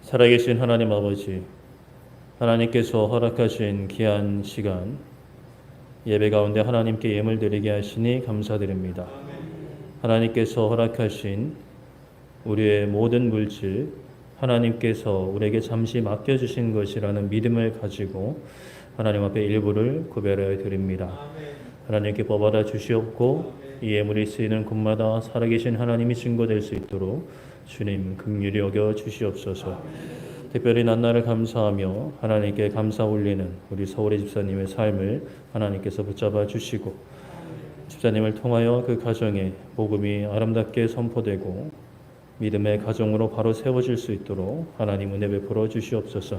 살아계신 하나님 아버지, 하나님께서 허락하신 귀한 시간, 예배 가운데 하나님께 예물 드리게 하시니 감사드립니다. 하나님께서 허락하신 우리의 모든 물질, 하나님께서 우리에게 잠시 맡겨주신 것이라는 믿음을 가지고 하나님 앞에 일부를 구별하여 드립니다. 하나님께 법받아 주시옵고 이 예물이 쓰이는 곳마다 살아계신 하나님이 증거될 수 있도록 주님 긍휼히 여겨 주시옵소서. 특별히 낮날을 감사하며 하나님께 감사 올리는 우리 서울의 집사님의 삶을 하나님께서 붙잡아 주시고 집사님을 통하여 그 가정에 복음이 아름답게 선포되고 믿음의 가정으로 바로 세워질 수 있도록 하나님 은혜 베풀어 주시옵소서.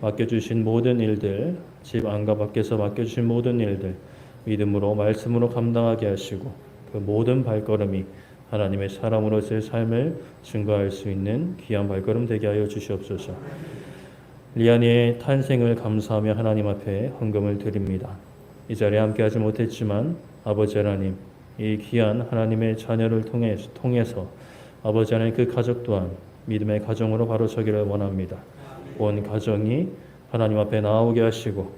맡겨주신 모든 일들, 집 안과 밖에서 맡겨주신 모든 일들 믿음으로 말씀으로 감당하게 하시고 그 모든 발걸음이 하나님의 사람으로서의 삶을 증거할 수 있는 귀한 발걸음 되게 하여 주시옵소서. 리안이의 탄생을 감사하며 하나님 앞에 헌금을 드립니다. 이 자리에 함께하지 못했지만 아버지 하나님, 이 귀한 하나님의 자녀를 통해서 아버지 하나님 그 가족 또한 믿음의 가정으로 바로 서기를 원합니다. 온 가정이 하나님 앞에 나오게 하시고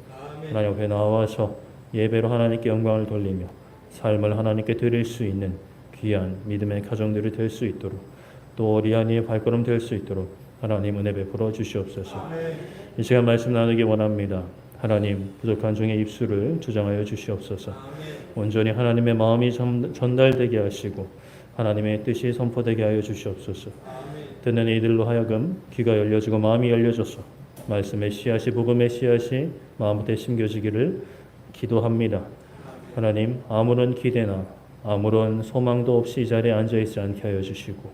하나님 앞에 나와서 예배로 하나님께 영광을 돌리며 삶을 하나님께 드릴 수 있는 귀한 믿음의 가정들이 될 수 있도록 또 리안이의 발걸음 될 수 있도록 하나님 은혜 베풀어 주시옵소서. 이 시간 말씀 나누기 원합니다. 하나님 부족한 중에 입술을 주장하여 주시옵소서. 온전히 하나님의 마음이 전달되게 하시고 하나님의 뜻이 선포되게 하여 주시옵소서. 듣는 이들로 하여금 귀가 열려지고 마음이 열려져서 말씀의 씨앗이 복음의 씨앗이 마음부터 심겨지기를 기도합니다. 하나님 아무런 기대나 아무런 소망도 없이 이 자리에 앉아있지 않게 하여 주시고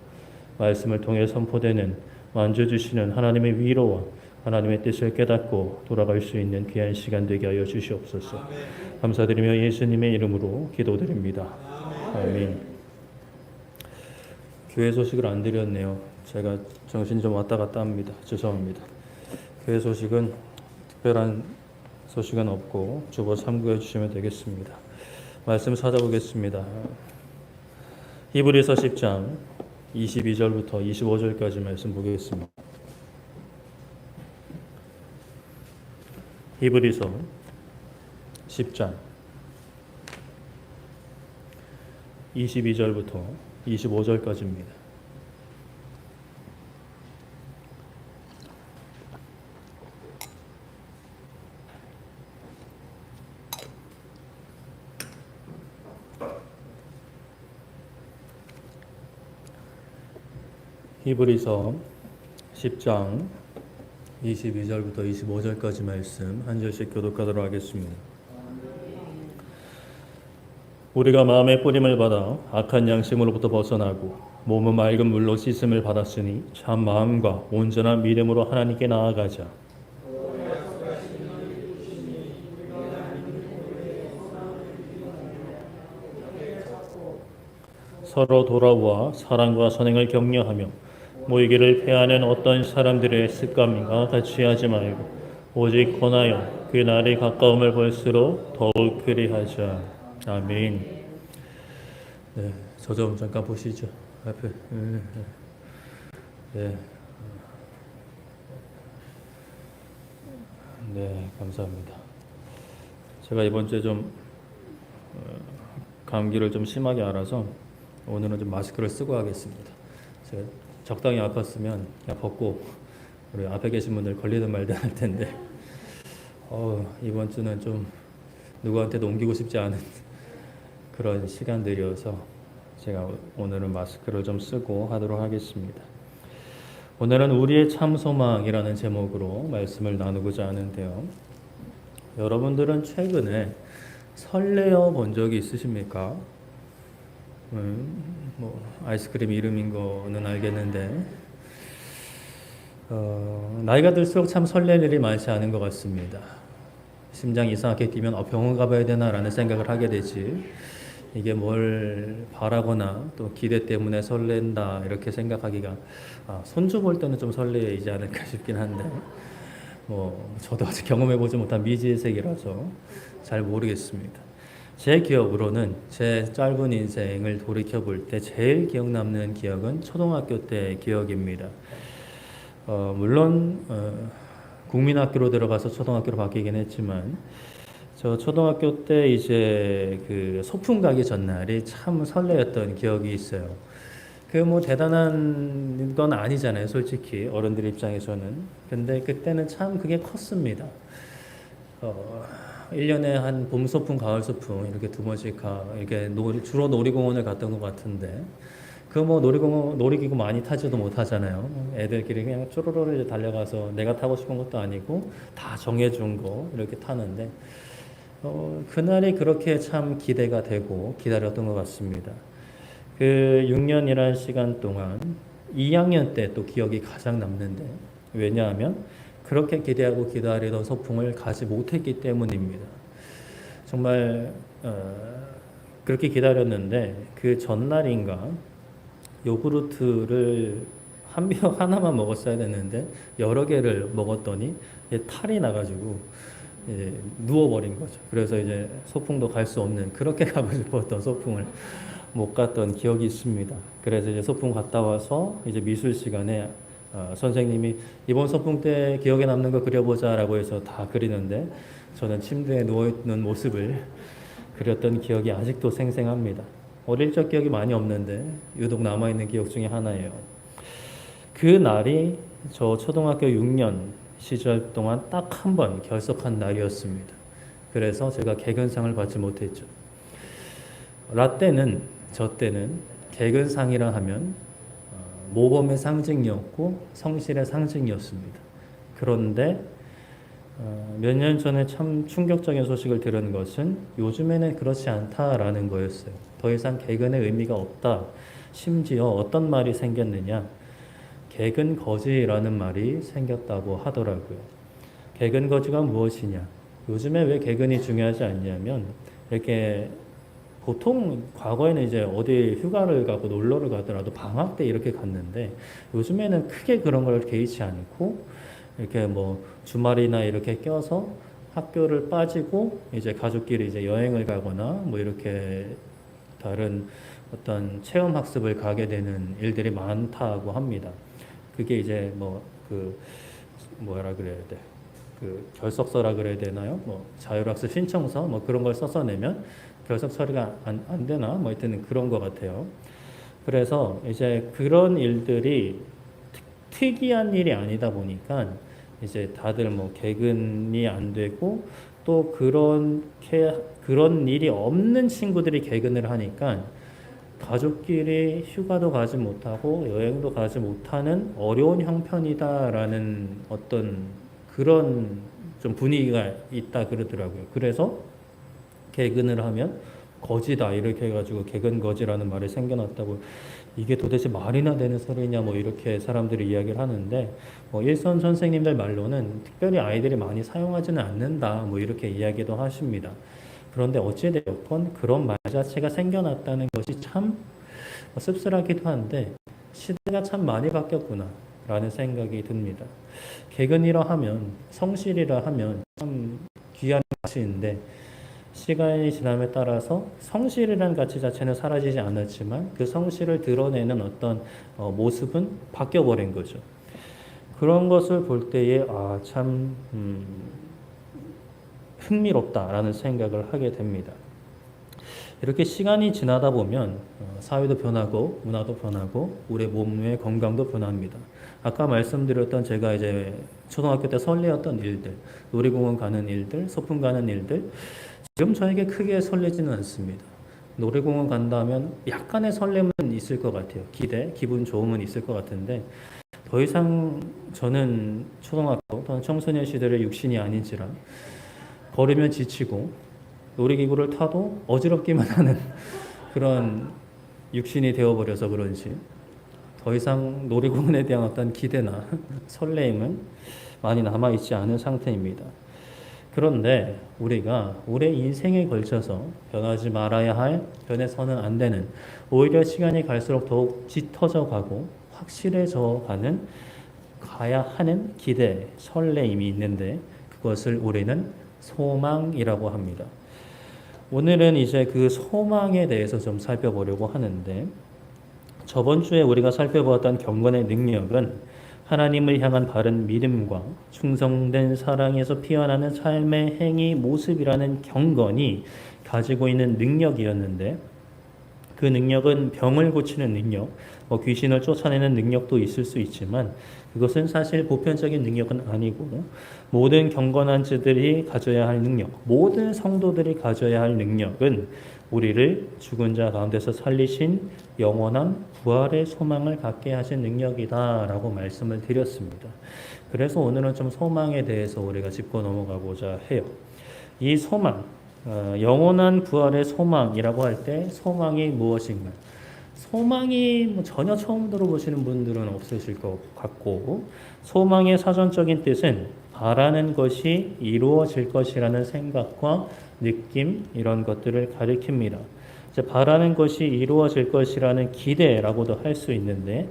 말씀을 통해 선포되는 만져주시는 하나님의 위로와 하나님의 뜻을 깨닫고 돌아갈 수 있는 귀한 시간 되게 하여 주시옵소서. 감사드리며 예수님의 이름으로 기도드립니다. 아멘. 교회 소식을 안 드렸네요. 제가 정신 좀 왔다 갔다 합니다. 죄송합니다. 교회 소식은 특별한 소식은 없고 주보 참고해 주시면 되겠습니다. 말씀 찾아보겠습니다. 히브리서 10장 22절부터 25절까지 말씀 보겠습니다. 히브리서 10장 22절부터 25절까지입니다. 히브리서 10장 22절부터 25절까지 말씀 한 절씩 교독하도록 하겠습니다. 우리가 마음의 뿌림을 받아 악한 양심으로부터 벗어나고 몸은 맑은 물로 씻음을 받았으니 참 마음과 온전한 믿음으로 하나님께 나아가자. 서로 돌아와 사랑과 선행을 격려하며 모이기를 패하는 어떤 사람들의 습관과 같이 하지 말고 오직 권하여 그 날이 가까움을 볼수록 더욱 그리하자. 아멘. 네, 저 좀 잠깐 보시죠. 앞에. 네. 네, 감사합니다. 제가 이번 주에 좀 감기를 좀 심하게 앓아서 오늘은 좀 마스크를 쓰고 하겠습니다. 제가 적당히 아팠으면 그냥 벗고 우리 앞에 계신 분들 걸리든 말든 할 텐데 이번 주는 좀 누구한테도 옮기고 싶지 않은 그런 시간들이어서 제가 오늘은 마스크를 좀 쓰고 하도록 하겠습니다. 오늘은 우리의 참 소망이라는 제목으로 말씀을 나누고자 하는데요. 여러분들은 최근에 설레어 본 적이 있으십니까? 뭐 아이스크림 이름인 거는 알겠는데 나이가 들수록 참 설렐 일이 많지 않은 것 같습니다. 심장이 이상하게 뛰면 병원 가봐야 되나 라는 생각을 하게 되지 이게 뭘 바라거나 또 기대 때문에 설렌다 이렇게 생각하기가 손주 볼 때는 좀 설레이지 않을까 싶긴 한데 뭐 저도 아직 경험해보지 못한 미지의 세계라서 잘 모르겠습니다. 제 기억으로는 제 짧은 인생을 돌이켜 볼 때 제일 기억 남는 기억은 초등학교 때 기억입니다. 물론 국민학교로 들어가서 초등학교로 바뀌긴 했지만 저 초등학교 때 이제 그 소풍 가기 전날이 참 설레었던 기억이 있어요. 그 뭐 대단한 건 아니잖아요, 솔직히 어른들 입장에서는. 근데 그때는 참 그게 컸습니다. 1년에 한 봄 소풍, 가을 소풍 이렇게 두 번씩 이렇게 주로 놀이공원을 갔던 것 같은데 그 뭐 놀이기구 많이 타지도 못하잖아요. 애들끼리 그냥 쪼로로를 달려가서 내가 타고 싶은 것도 아니고 다 정해준 거 이렇게 타는데 그날이 그렇게 참 기대가 되고 기다렸던 것 같습니다. 그 6년이라는 시간 동안 2학년 때 또 기억이 가장 남는데 왜냐하면 그렇게 기대하고 기다리던 소풍을 가지 못했기 때문입니다. 정말 그렇게 기다렸는데 그 전날인가 요구르트를 한 병 하나만 먹었어야 되는데 여러 개를 먹었더니 탈이 나가지고 누워버린 거죠. 그래서 이제 소풍도 갈 수 없는 그렇게 가고 싶었던 소풍을 못 갔던 기억이 있습니다. 그래서 이제 소풍 갔다 와서 이제 미술 시간에 선생님이 이번 소풍 때 기억에 남는 거 그려보자라고 해서 다 그리는데 저는 침대에 누워있는 모습을 그렸던 기억이 아직도 생생합니다. 어릴 적 기억이 많이 없는데 유독 남아있는 기억 중에 하나예요. 그 날이 저 초등학교 6년 시절 동안 딱 한 번 결석한 날이었습니다. 그래서 제가 개근상을 받지 못했죠. 저 때는 개근상이라 하면 모범의 상징이었고 성실의 상징이었습니다. 그런데 몇 년 전에 참 충격적인 소식을 들은 것은 요즘에는 그렇지 않다라는 거였어요. 더 이상 개근의 의미가 없다. 심지어 어떤 말이 생겼느냐. 개근거지라는 말이 생겼다고 하더라고요. 개근거지가 무엇이냐. 요즘에 왜 개근이 중요하지 않냐면 이렇게 보통 과거에는 이제 어디 휴가를 가고 놀러를 가더라도 방학 때 이렇게 갔는데 요즘에는 크게 그런 걸 개의치 않고 이렇게 뭐 주말이나 이렇게 껴서 학교를 빠지고 이제 가족끼리 이제 여행을 가거나 뭐 이렇게 다른 어떤 체험 학습을 가게 되는 일들이 많다고 합니다. 그게 이제 뭐 그 뭐라 그래야 돼? 그 결석서라 그래야 되나요? 뭐 자율학습 신청서 뭐 그런 걸 써서 내면 결석 처리가 안 되나? 뭐 하여튼 그런 것 같아요. 그래서 이제 그런 일들이 특이한 일이 아니다 보니까 이제 다들 뭐 개근이 안 되고 또 그런 일이 없는 친구들이 개근을 하니까 가족끼리 휴가도 가지 못하고 여행도 가지 못하는 어려운 형편이다라는 어떤 그런 좀 분위기가 있다 그러더라고요. 그래서 개근을 하면 거지다 이렇게 해가지고 개근거지라는 말이 생겨났다고. 이게 도대체 말이나 되는 소리냐 뭐 이렇게 사람들이 이야기를 하는데 일선 선생님들 말로는 특별히 아이들이 많이 사용하지는 않는다 뭐 이렇게 이야기도 하십니다. 그런데 어찌되었건 그런 말 자체가 생겨났다는 것이 참 씁쓸하기도 한데 시대가 참 많이 바뀌었구나 라는 생각이 듭니다. 개근이라 하면 성실이라 하면 참 귀한 가치인데 시간이 지남에 따라서 성실이라는 가치 자체는 사라지지 않았지만 그 성실을 드러내는 어떤 모습은 바뀌어버린 거죠. 그런 것을 볼 때에 참 흥미롭다라는 생각을 하게 됩니다. 이렇게 시간이 지나다 보면 사회도 변하고 문화도 변하고 우리 몸의 건강도 변합니다. 아까 말씀드렸던 제가 이제 초등학교 때 설레었던 일들, 놀이공원 가는 일들, 소풍 가는 일들 지금 저에게 크게 설레지는 않습니다. 놀이공원 간다면 약간의 설렘은 있을 것 같아요. 기분 좋음은 있을 것 같은데 더 이상 저는 초등학교 또는 청소년 시절의 육신이 아닌지라 걸으면 지치고 놀이기구를 타도 어지럽기만 하는 그런 육신이 되어버려서 그런지 더 이상 놀이공원에 대한 어떤 기대나 설레임은 많이 남아있지 않은 상태입니다. 그런데 우리가 우리 인생에 걸쳐서 변하지 말아야 할, 변해서는 안 되는, 오히려 시간이 갈수록 더욱 짙어져 가고 확실해져 가야 하는 기대, 설레임이 있는데 그것을 우리는 소망이라고 합니다. 오늘은 이제 그 소망에 대해서 좀 살펴보려고 하는데 저번 주에 우리가 살펴보았던 경건의 능력은 하나님을 향한 바른 믿음과 충성된 사랑에서 피어나는 삶의 행위 모습이라는 경건이 가지고 있는 능력이었는데, 그 능력은 병을 고치는 능력, 귀신을 쫓아내는 능력도 있을 수 있지만 그것은 사실 보편적인 능력은 아니고, 모든 경건한 자들이 가져야 할 능력, 모든 성도들이 가져야 할 능력은 우리를 죽은 자 가운데서 살리신 영원한 부활의 소망을 갖게 하신 능력이다라고 말씀을 드렸습니다. 그래서 오늘은 좀 소망에 대해서 우리가 짚고 넘어가고자 해요. 이 소망, 영원한 부활의 소망이라고 할 때 소망이 무엇인가? 소망이 전혀 처음 들어보시는 분들은 없으실 것 같고, 소망의 사전적인 뜻은 바라는 것이 이루어질 것이라는 생각과 느낌, 이런 것들을 가리킵니다. 바라는 것이 이루어질 것이라는 기대라고도 할 수 있는데,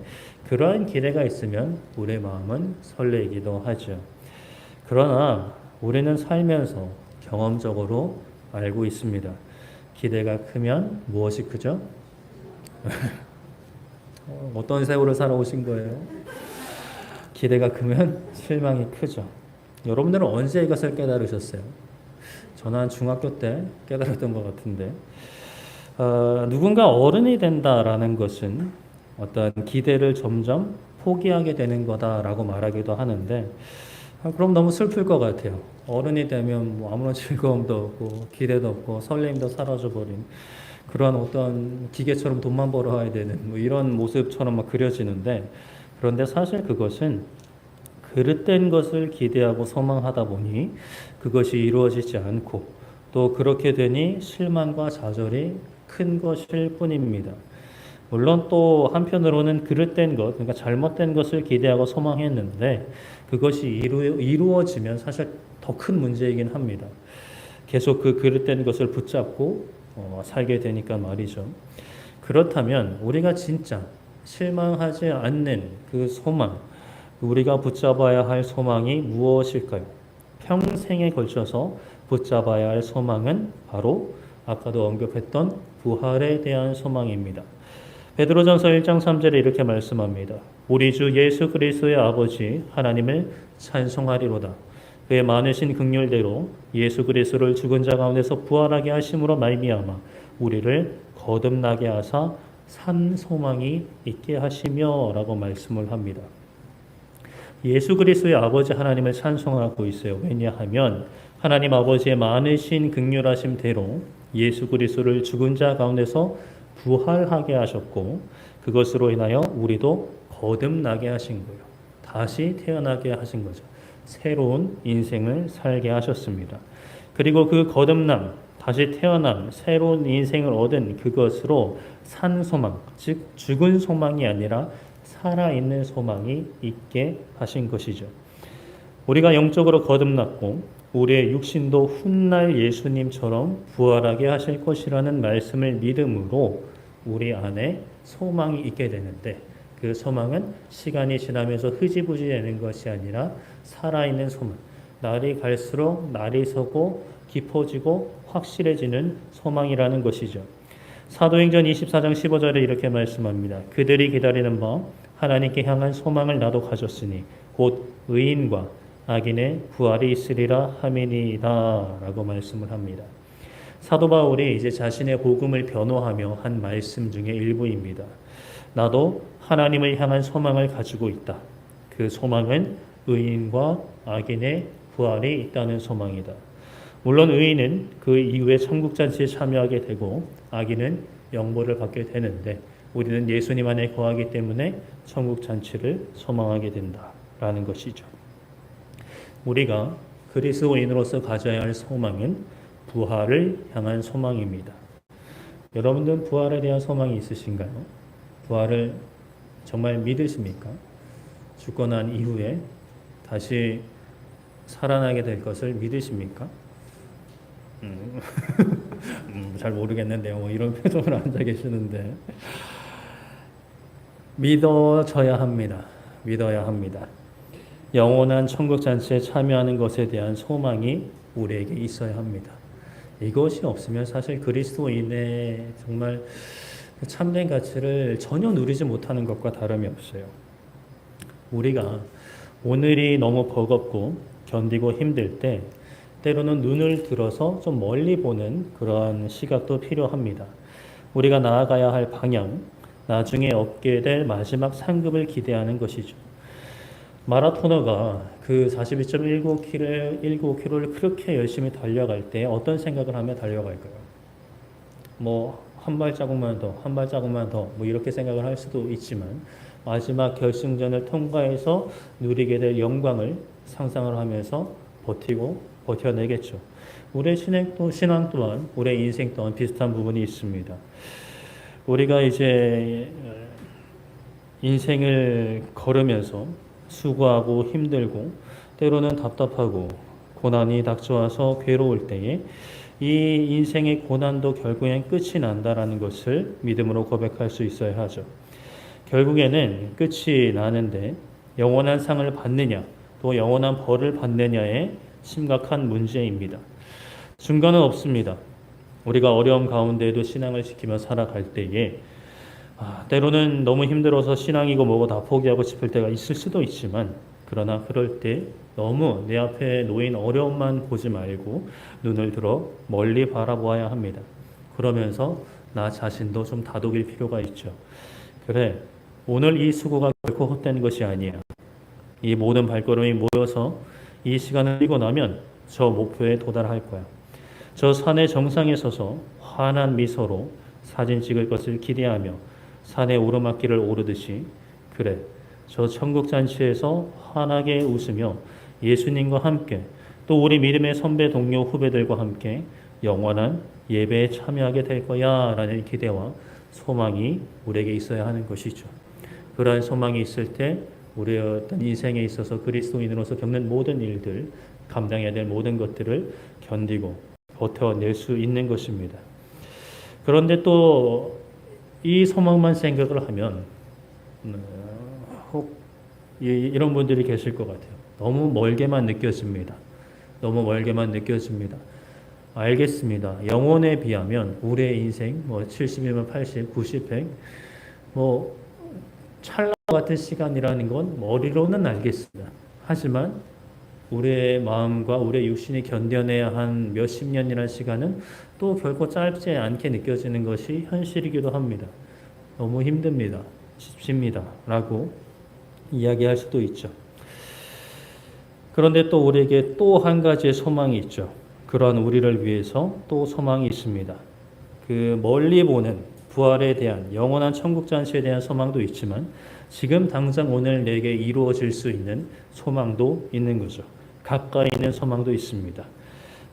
그러한 기대가 있으면 우리의 마음은 설레기도 하죠. 그러나 우리는 살면서 경험적으로 알고 있습니다. 기대가 크면 무엇이 크죠? 어떤 세월을 살아오신 거예요? 기대가 크면 실망이 크죠. 여러분들은 언제 이것을 깨달으셨어요? 저는 한 중학교 때 깨달았던 것 같은데, 누군가 어른이 된다라는 것은 어떤 기대를 점점 포기하게 되는 거다라고 말하기도 하는데, 그럼 너무 슬플 것 같아요. 어른이 되면 아무런 즐거움도 없고 기대도 없고 설렘도 사라져버린 그런 어떤 기계처럼 돈만 벌어야 되는 이런 모습처럼 막 그려지는데, 그런데 사실 그것은 그릇된 것을 기대하고 소망하다 보니 그것이 이루어지지 않고, 또 그렇게 되니 실망과 좌절이 큰 것일 뿐입니다. 물론 또 한편으로는 그릇된 것, 그러니까 잘못된 것을 기대하고 소망했는데 그것이 이루어지면 사실 더 큰 문제이긴 합니다. 계속 그 그릇된 것을 붙잡고 살게 되니까 말이죠. 그렇다면 우리가 진짜 실망하지 않는 그 소망, 우리가 붙잡아야 할 소망이 무엇일까요? 평생에 걸쳐서 붙잡아야 할 소망은 바로 아까도 언급했던 부활에 대한 소망입니다. 베드로전서 1장 3절에 이렇게 말씀합니다. 우리 주 예수 그리스도의 아버지 하나님을 찬송하리로다. 그의 많으신 긍휼대로 예수 그리스도를 죽은 자 가운데서 부활하게 하심으로 말미암아 우리를 거듭나게 하사 산 소망이 있게 하시며라고 말씀을 합니다. 예수 그리스도의 아버지 하나님을 찬송하고 있어요. 왜냐하면 하나님 아버지의 많으신 긍휼하심대로 예수 그리스도를 죽은 자 가운데서 부활하게 하셨고, 그것으로 인하여 우리도 거듭나게 하신 거예요. 다시 태어나게 하신 거죠. 새로운 인생을 살게 하셨습니다. 그리고 그 거듭남, 다시 태어남, 새로운 인생을 얻은 그것으로 산 소망, 즉 죽은 소망이 아니라 살아있는 소망이 있게 하신 것이죠. 우리가 영적으로 거듭났고 우리의 육신도 훗날 예수님처럼 부활하게 하실 것이라는 말씀을 믿음으로 우리 안에 소망이 있게 되는데, 그 소망은 시간이 지나면서 흐지부지 되는 것이 아니라 살아있는 소망, 날이 갈수록 날이 서고 깊어지고 확실해지는 소망이라는 것이죠. 사도행전 24장 15절에 이렇게 말씀합니다. 그들이 기다리는 바 하나님께 향한 소망을 나도 가졌으니 곧 의인과 악인의 부활이 있으리라 함이니이다 라고 말씀을 합니다. 사도 바울이 이제 자신의 복음을 변호하며 한 말씀 중에 일부입니다. 나도 하나님을 향한 소망을 가지고 있다. 그 소망은 의인과 악인의 부활이 있다는 소망이다. 물론 의인은 그 이후에 천국잔치에 참여하게 되고 악인은 영보를 받게 되는데, 우리는 예수님 안에 거하기 때문에 천국잔치를 소망하게 된다라는 것이죠. 우리가 그리스도인으로서 가져야 할 소망은 부활을 향한 소망입니다. 여러분들은 부활에 대한 소망이 있으신가요? 부활을 정말 믿으십니까? 죽고 난 이후에 다시 살아나게 될 것을 믿으십니까? 잘 모르겠는데요. 이런 표정을 앉아 계시는데, 믿어져야 합니다. 믿어야 합니다. 영원한 천국잔치에 참여하는 것에 대한 소망이 우리에게 있어야 합니다. 이것이 없으면 사실 그리스도인의 정말 참된 가치를 전혀 누리지 못하는 것과 다름이 없어요. 우리가 오늘이 너무 버겁고 견디고 힘들 때 때로는 눈을 들어서 좀 멀리 보는 그러한 시각도 필요합니다. 우리가 나아가야 할 방향, 나중에 얻게 될 마지막 상급을 기대하는 것이죠. 마라토너가 그 42.19km를 그렇게 열심히 달려갈 때 어떤 생각을 하며 달려갈까요? 한 발자국만 더, 한 발자국만 더, 이렇게 생각을 할 수도 있지만 마지막 결승전을 통과해서 누리게 될 영광을 상상을 하면서 버텨내겠죠. 우리의 신앙 또한, 우리의 인생 또한 비슷한 부분이 있습니다. 우리가 이제 인생을 걸으면서 수고하고 힘들고 때로는 답답하고 고난이 닥쳐와서 괴로울 때에 이 인생의 고난도 결국엔 끝이 난다라는 것을 믿음으로 고백할 수 있어야 하죠. 결국에는 끝이 나는데 영원한 상을 받느냐 또 영원한 벌을 받느냐의 심각한 문제입니다. 중간은 없습니다. 우리가 어려움 가운데에도 신앙을 지키며 살아갈 때에 때로는 너무 힘들어서 신앙이고 뭐고 다 포기하고 싶을 때가 있을 수도 있지만 그러나 그럴 때 너무 내 앞에 놓인 어려움만 보지 말고 눈을 들어 멀리 바라보아야 합니다. 그러면서 나 자신도 좀 다독일 필요가 있죠. 그래, 오늘 이 수고가 결코 헛된 것이 아니야. 이 모든 발걸음이 모여서 이 시간을 뛰고 나면 저 목표에 도달할 거야. 저 산의 정상에 서서 환한 미소로 사진 찍을 것을 기대하며 산의 오르막길을 오르듯이 그래, 저 천국 잔치에서 환하게 웃으며 예수님과 함께 또 우리 믿음의 선배 동료 후배들과 함께 영원한 예배에 참여하게 될 거야 라는 기대와 소망이 우리에게 있어야 하는 것이죠. 그러한 소망이 있을 때 우리의 어떤 인생에 있어서 그리스도인으로서 겪는 모든 일들, 감당해야 될 모든 것들을 견디고 버텨낼 수 있는 것입니다. 그런데 또 이 소망만 생각을 하면 혹 이런 분들이 계실 것 같아요. 너무 멀게만 느껴집니다. 너무 멀게만 느껴집니다. 알겠습니다. 영혼에 비하면 우리의 인생 70이면 80, 90, 100 찰나 같은 시간이라는 건 머리로는 알겠습니다. 하지만 우리의 마음과 우리의 육신이 견뎌내야 한 몇십 년이라는 시간은 또 결코 짧지 않게 느껴지는 것이 현실이기도 합니다. 너무 힘듭니다. 쉽습니다. 라고 이야기할 수도 있죠. 그런데 또 우리에게 또 한 가지의 소망이 있죠. 그러한 우리를 위해서 또 소망이 있습니다. 그 멀리 보는 부활에 대한 영원한 천국 잔치에 대한 소망도 있지만 지금 당장 오늘 내게 이루어질 수 있는 소망도 있는 거죠. 가까이 있는 소망도 있습니다.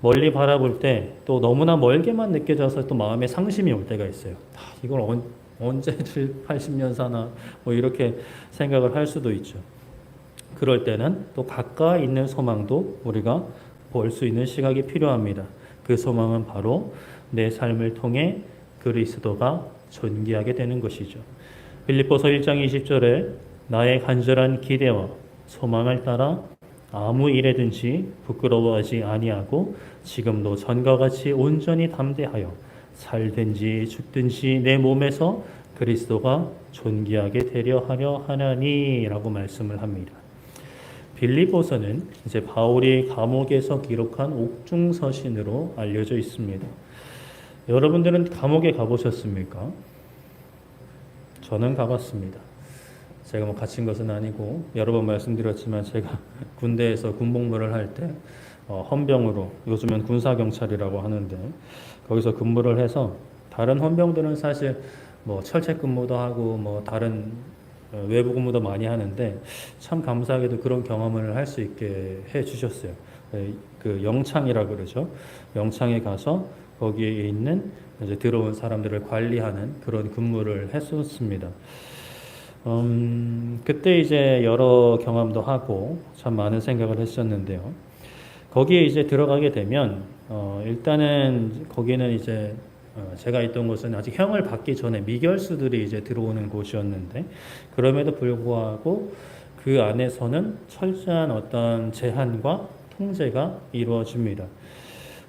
멀리 바라볼 때 또 너무나 멀게만 느껴져서 또 마음에 상심이 올 때가 있어요. 이걸 언제 80년 사나 이렇게 생각을 할 수도 있죠. 그럴 때는 또 가까이 있는 소망도 우리가 볼 수 있는 시각이 필요합니다. 그 소망은 바로 내 삶을 통해 그리스도가 존귀하게 되는 것이죠. 빌립보서 1장 20절에 나의 간절한 기대와 소망을 따라 아무 일에든지 부끄러워하지 아니하고 지금도 전과 같이 온전히 담대하여 살든지 죽든지 내 몸에서 그리스도가 존귀하게 되려 하려 하나니라고 말씀을 합니다. 빌립보서는 이제 바울이 감옥에서 기록한 옥중서신으로 알려져 있습니다. 여러분들은 감옥에 가보셨습니까? 저는 가봤습니다. 제가 갇힌 것은 아니고 여러 번 말씀드렸지만 제가 군대에서 군복무를 할 때 헌병으로, 요즘은 군사경찰이라고 하는데 거기서 근무를 해서 다른 헌병들은 사실 철책 근무도 하고 다른 외부 근무도 많이 하는데 참 감사하게도 그런 경험을 할 수 있게 해 주셨어요. 그 영창이라 그러죠. 영창에 가서 거기에 있는 이제 들어온 사람들을 관리하는 그런 근무를 했었습니다. 그때 이제 여러 경험도 하고 참 많은 생각을 했었는데요. 거기에 이제 들어가게 되면 일단은 거기는 이제 제가 있던 곳은 아직 형을 받기 전에 미결수들이 이제 들어오는 곳이었는데 그럼에도 불구하고 그 안에서는 철저한 어떤 제한과 통제가 이루어집니다.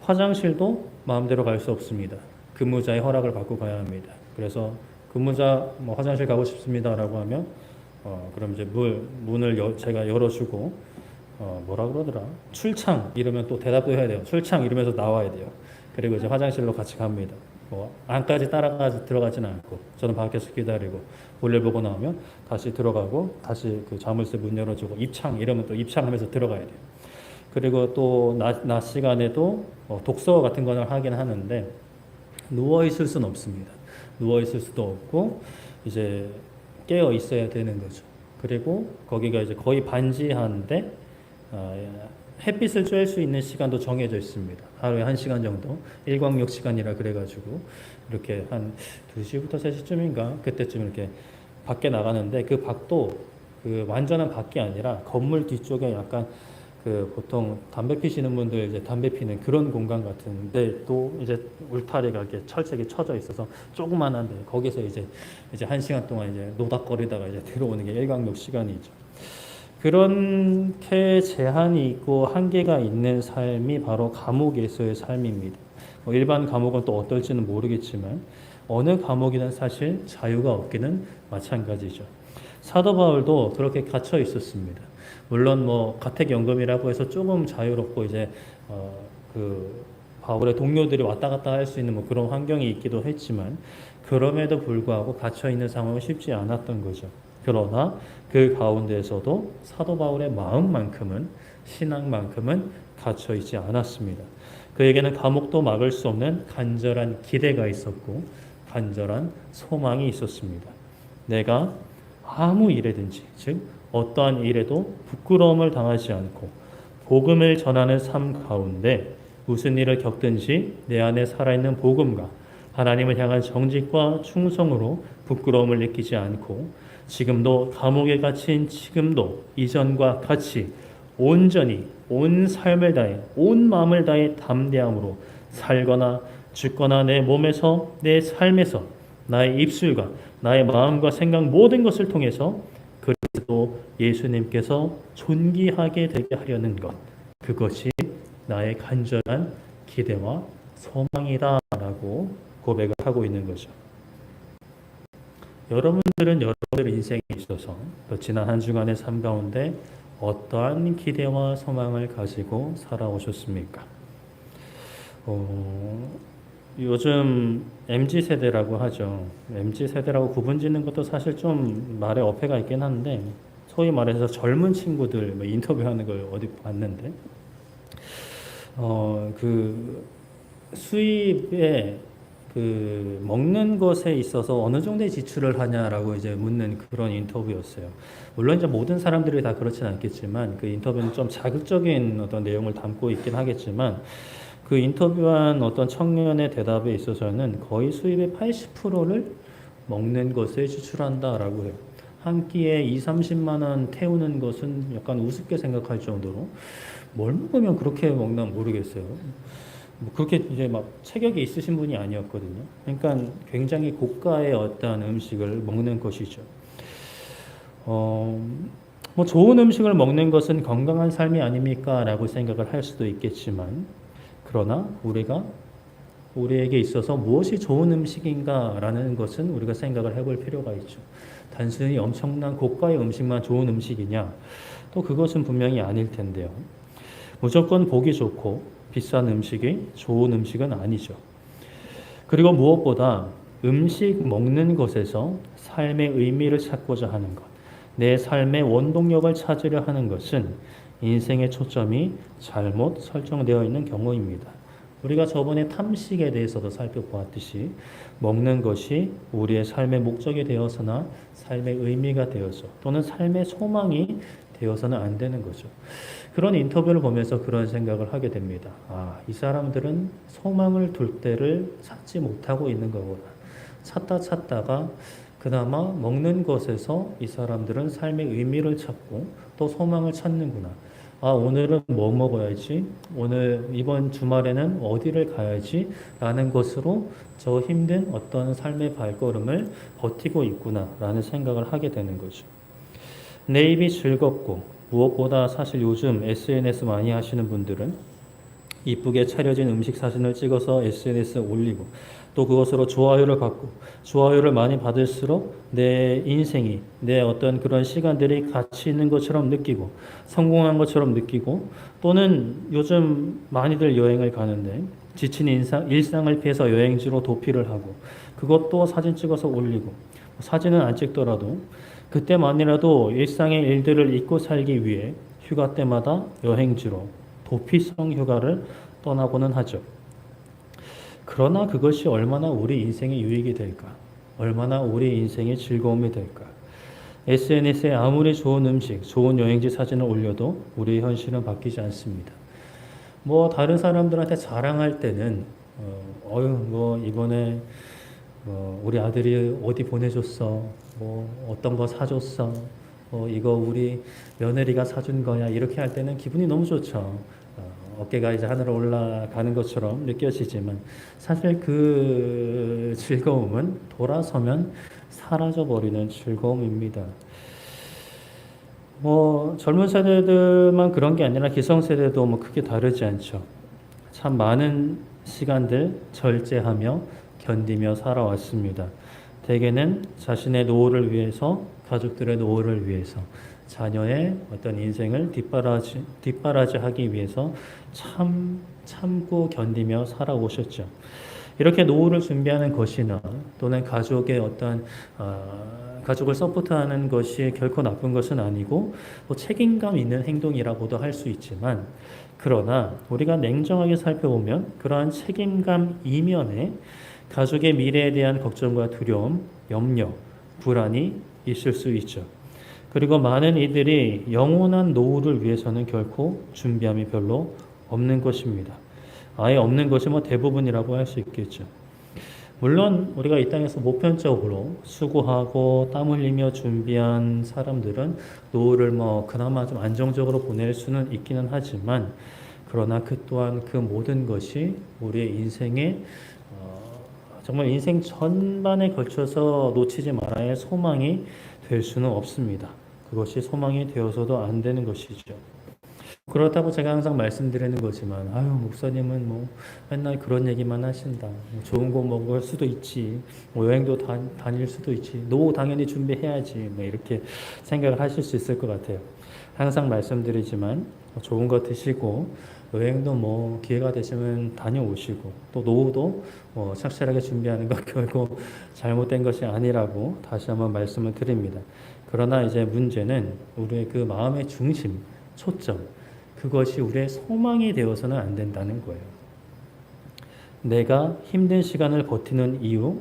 화장실도 마음대로 갈 수 없습니다. 근무자의 허락을 받고 가야 합니다. 그래서 근무자 화장실 가고 싶습니다라고 하면 그럼 이제 문을 제가 열어주고 뭐라 그러더라? 출창 이러면 또 대답도 해야 돼요. 출창 이러면서 나와야 돼요. 그리고 이제 화장실로 같이 갑니다. 안까지 따라가지 들어가지는 않고 저는 밖에서 기다리고 볼일 보고 나오면 다시 들어가고 다시 그 자물쇠 문 열어주고 입창 이러면 또 입창하면서 들어가야 돼요. 그리고 또 낮 시간에도 독서 같은 거는 하긴 하는데 누워 있을 수는 없습니다. 누워 있을 수도 없고 이제 깨어 있어야 되는 거죠. 그리고 거기가 이제 거의 반지하인데 햇빛을 쬐을 수 있는 시간도 정해져 있습니다. 하루에 1시간 정도, 일광욕 시간이라 그래가지고 이렇게 한 2시부터 3시쯤인가 그때쯤 이렇게 밖에 나가는데 그 밖도 그 완전한 밖이 아니라 건물 뒤쪽에 약간 그 보통 담배 피시는 분들 이제 담배 피는 그런 공간 같은데 또 이제 울타리가 이렇게 철책이 쳐져 있어서 조그만한데 거기서 이제 1시간 동안 이제 노닥거리다가 이제 들어오는 게 일광욕 시간이죠. 그렇게 제한이 있고 한계가 있는 삶이 바로 감옥에서의 삶입니다. 일반 감옥은 또 어떨지는 모르겠지만 어느 감옥이든 사실 자유가 없기는 마찬가지죠. 사도 바울도 그렇게 갇혀 있었습니다. 물론 가택연금이라고 해서 조금 자유롭고 이제 그 바울의 동료들이 왔다 갔다 할 수 있는 그런 환경이 있기도 했지만 그럼에도 불구하고 갇혀 있는 상황은 쉽지 않았던 거죠. 그러나 그 가운데에서도 사도 바울의 마음만큼은 신앙만큼은 갇혀 있지 않았습니다. 그에게는 감옥도 막을 수 없는 간절한 기대가 있었고 간절한 소망이 있었습니다. 내가 아무 일에든지 즉 어떠한 일에도 부끄러움을 당하지 않고 복음을 전하는 삶 가운데 무슨 일을 겪든지 내 안에 살아있는 복음과 하나님을 향한 정직과 충성으로 부끄러움을 느끼지 않고 지금도 감옥에 갇힌 지금도 이전과 같이 온전히 온 삶을 다해 온 마음을 다해 담대함으로 살거나 죽거나 내 몸에서 내 삶에서 나의 입술과 나의 마음과 생각 모든 것을 통해서 그리스도 예수님께서 존귀하게 되게 하려는 것, 그것이 나의 간절한 기대와 소망이다라고 고백을 하고 있는 거죠. 여러분들은 여러분들의 인생에 있어서 또 지난 한 주간의 삶 가운데 어떠한 기대와 소망을 가지고 살아오셨습니까? 요즘 MZ세대라고 하죠. MZ세대라고 구분 짓는 것도 사실 좀 말에 어폐가 있긴 한데 소위 말해서 젊은 친구들 인터뷰하는 걸 어디 봤는데 그 수입에 그 먹는 것에 있어서 어느 정도의 지출을 하냐라고 이제 묻는 그런 인터뷰였어요. 물론 이제 모든 사람들이 다 그렇진 않겠지만 그 인터뷰는 좀 자극적인 어떤 내용을 담고 있긴 하겠지만 그 인터뷰한 어떤 청년의 대답에 있어서는 거의 수입의 80%를 먹는 것에 지출한다라고 해요. 한 끼에 2-30만 원 태우는 것은 약간 우습게 생각할 정도로 뭘 먹으면 그렇게 먹나 모르겠어요. 그렇게 이제 막 체격이 있으신 분이 아니었거든요. 그러니까 굉장히 고가의 어떤 음식을 먹는 것이죠. 좋은 음식을 먹는 것은 건강한 삶이 아닙니까? 라고 생각을 할 수도 있겠지만, 그러나 우리에게 있어서 무엇이 좋은 음식인가? 라는 것은 우리가 생각을 해볼 필요가 있죠. 단순히 엄청난 고가의 음식만 좋은 음식이냐? 또 그것은 분명히 아닐 텐데요. 무조건 보기 좋고 비싼 음식이 좋은 음식은 아니죠. 그리고 무엇보다 음식 먹는 것에서 삶의 의미를 찾고자 하는 것, 내 삶의 원동력을 찾으려 하는 것은 인생의 초점이 잘못 설정되어 있는 경우입니다. 우리가 저번에 탐식에 대해서도 살펴보았듯이 먹는 것이 우리의 삶의 목적이 되어서나 삶의 의미가 되어서 또는 삶의 소망이 되어서는 안 되는 거죠. 그런 인터뷰를 보면서 그런 생각을 하게 됩니다. 이 사람들은 소망을 둘 때를 찾지 못하고 있는 거구나. 찾다가 그나마 먹는 것에서 이 사람들은 삶의 의미를 찾고 또 소망을 찾는구나. 오늘은 뭐 먹어야지? 이번 주말에는 어디를 가야지? 라는 것으로 저 힘든 어떤 삶의 발걸음을 버티고 있구나. 라는 생각을 하게 되는 거죠. 내 입이 즐겁고 무엇보다 사실 요즘 SNS 많이 하시는 분들은 이쁘게 차려진 음식 사진을 찍어서 SNS에 올리고 또 그것으로 좋아요를 받고 좋아요를 많이 받을수록 내 인생이 내 어떤 그런 시간들이 가치 있는 것처럼 느끼고 성공한 것처럼 느끼고 또는 요즘 많이들 여행을 가는데 지친 일상을 피해서 여행지로 도피를 하고 그것도 사진 찍어서 올리고 사진은 안 찍더라도 그때만이라도 일상의 일들을 잊고 살기 위해 휴가 때마다 여행지로 도피성 휴가를 떠나고는 하죠. 그러나 그것이 얼마나 우리 인생의 유익이 될까? 얼마나 우리 인생의 즐거움이 될까? SNS에 아무리 좋은 음식, 좋은 여행지 사진을 올려도 우리의 현실은 바뀌지 않습니다. 뭐 다른 사람들한테 자랑할 때는 뭐 이번에 우리 아들이 어디 보내줬어, 뭐 어떤 거 사줬어, 이거 우리 며느리가 사준 거야 이렇게 할 때는 기분이 너무 좋죠. 어깨가 이제 하늘로 올라가는 것처럼 느껴지지만 사실 그 즐거움은 돌아서면 사라져버리는 즐거움입니다. 뭐 젊은 세대들만 그런 게 아니라 기성세대도 뭐 크게 다르지 않죠. 참 많은 시간들 절제하며 견디며 살아왔습니다. 대개는 자신의 노후를 위해서, 가족들의 노후를 위해서, 자녀의 어떤 인생을 뒷바라지하기 위해서 참고 견디며 살아오셨죠. 이렇게 노후를 준비하는 것이나 또는 가족의 어떤 가족을 서포트하는 것이 결코 나쁜 것은 아니고 또 책임감 있는 행동이라고도 할 수 있지만 그러나 우리가 냉정하게 살펴보면 그러한 책임감 이면에 가족의 미래에 대한 걱정과 두려움, 염려, 불안이 있을 수 있죠. 그리고 많은 이들이 영원한 노후를 위해서는 결코 준비함이 별로 없는 것입니다. 아예 없는 것이 뭐 대부분이라고 할 수 있겠죠. 물론 우리가 이 땅에서 보편적으로 수고하고 땀 흘리며 준비한 사람들은 노후를 뭐 그나마 좀 안정적으로 보낼 수는 있기는 하지만 그러나 그 또한 그 모든 것이 우리의 인생에 정말 인생 전반에 걸쳐서 놓치지 말아야 할 소망이 될 수는 없습니다. 그것이 소망이 되어서도 안 되는 것이죠. 그렇다고 제가 항상 말씀드리는 거지만 아유 목사님은 뭐 맨날 그런 얘기만 하신다. 좋은 거 먹을 수도 있지. 뭐 여행도 다닐 수도 있지. 노후 당연히 준비해야지. 뭐 이렇게 생각을 하실 수 있을 것 같아요. 항상 말씀드리지만 좋은 거 드시고 여행도 뭐 기회가 되시면 다녀오시고 또 노후도 착실하게 준비하는 것 결코 잘못된 것이 아니라고 다시 한번 말씀을 드립니다. 그러나 이제 문제는 우리의 그 마음의 중심, 초점 그것이 우리의 소망이 되어서는 안 된다는 거예요. 내가 힘든 시간을 버티는 이유,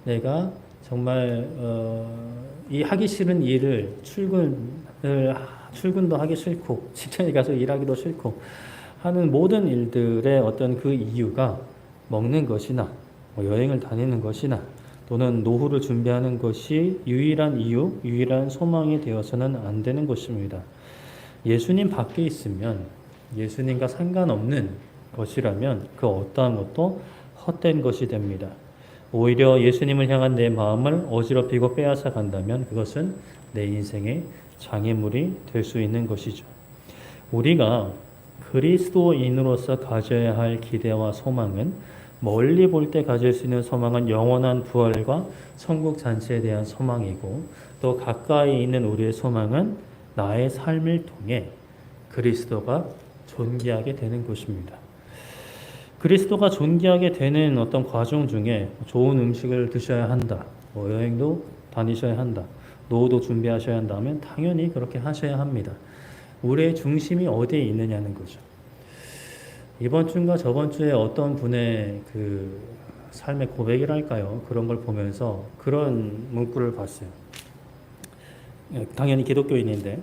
내가 정말 이 하기 싫은 일을 출근도 하기 싫고 직장에 가서 일하기도 싫고 하는 모든 일들의 어떤 그 이유가 먹는 것이나 여행을 다니는 것이나 또는 노후를 준비하는 것이 유일한 이유, 유일한 소망이 되어서는 안 되는 것입니다. 예수님 밖에 있으면 예수님과 상관없는 것이라면 그 어떠한 것도 헛된 것이 됩니다. 오히려 예수님을 향한 내 마음을 어지럽히고 빼앗아 간다면 그것은 내 인생의 장애물이 될 수 있는 것이죠. 우리가 그리스도인으로서 가져야 할 기대와 소망은 멀리 볼 때 가질 수 있는 소망은 영원한 부활과 천국 잔치에 대한 소망이고 또 가까이 있는 우리의 소망은 나의 삶을 통해 그리스도가 존귀하게 되는 것입니다. 그리스도가 존귀하게 되는 어떤 과정 중에 좋은 음식을 드셔야 한다. 여행도 다니셔야 한다. 노후도 준비하셔야 한다면 당연히 그렇게 하셔야 합니다. 우리의 중심이 어디에 있느냐는 거죠. 이번 주인가 저번 주에 어떤 분의 그 삶의 고백이랄까요? 그런 걸 보면서 그런 문구를 봤어요. 당연히 기독교인인데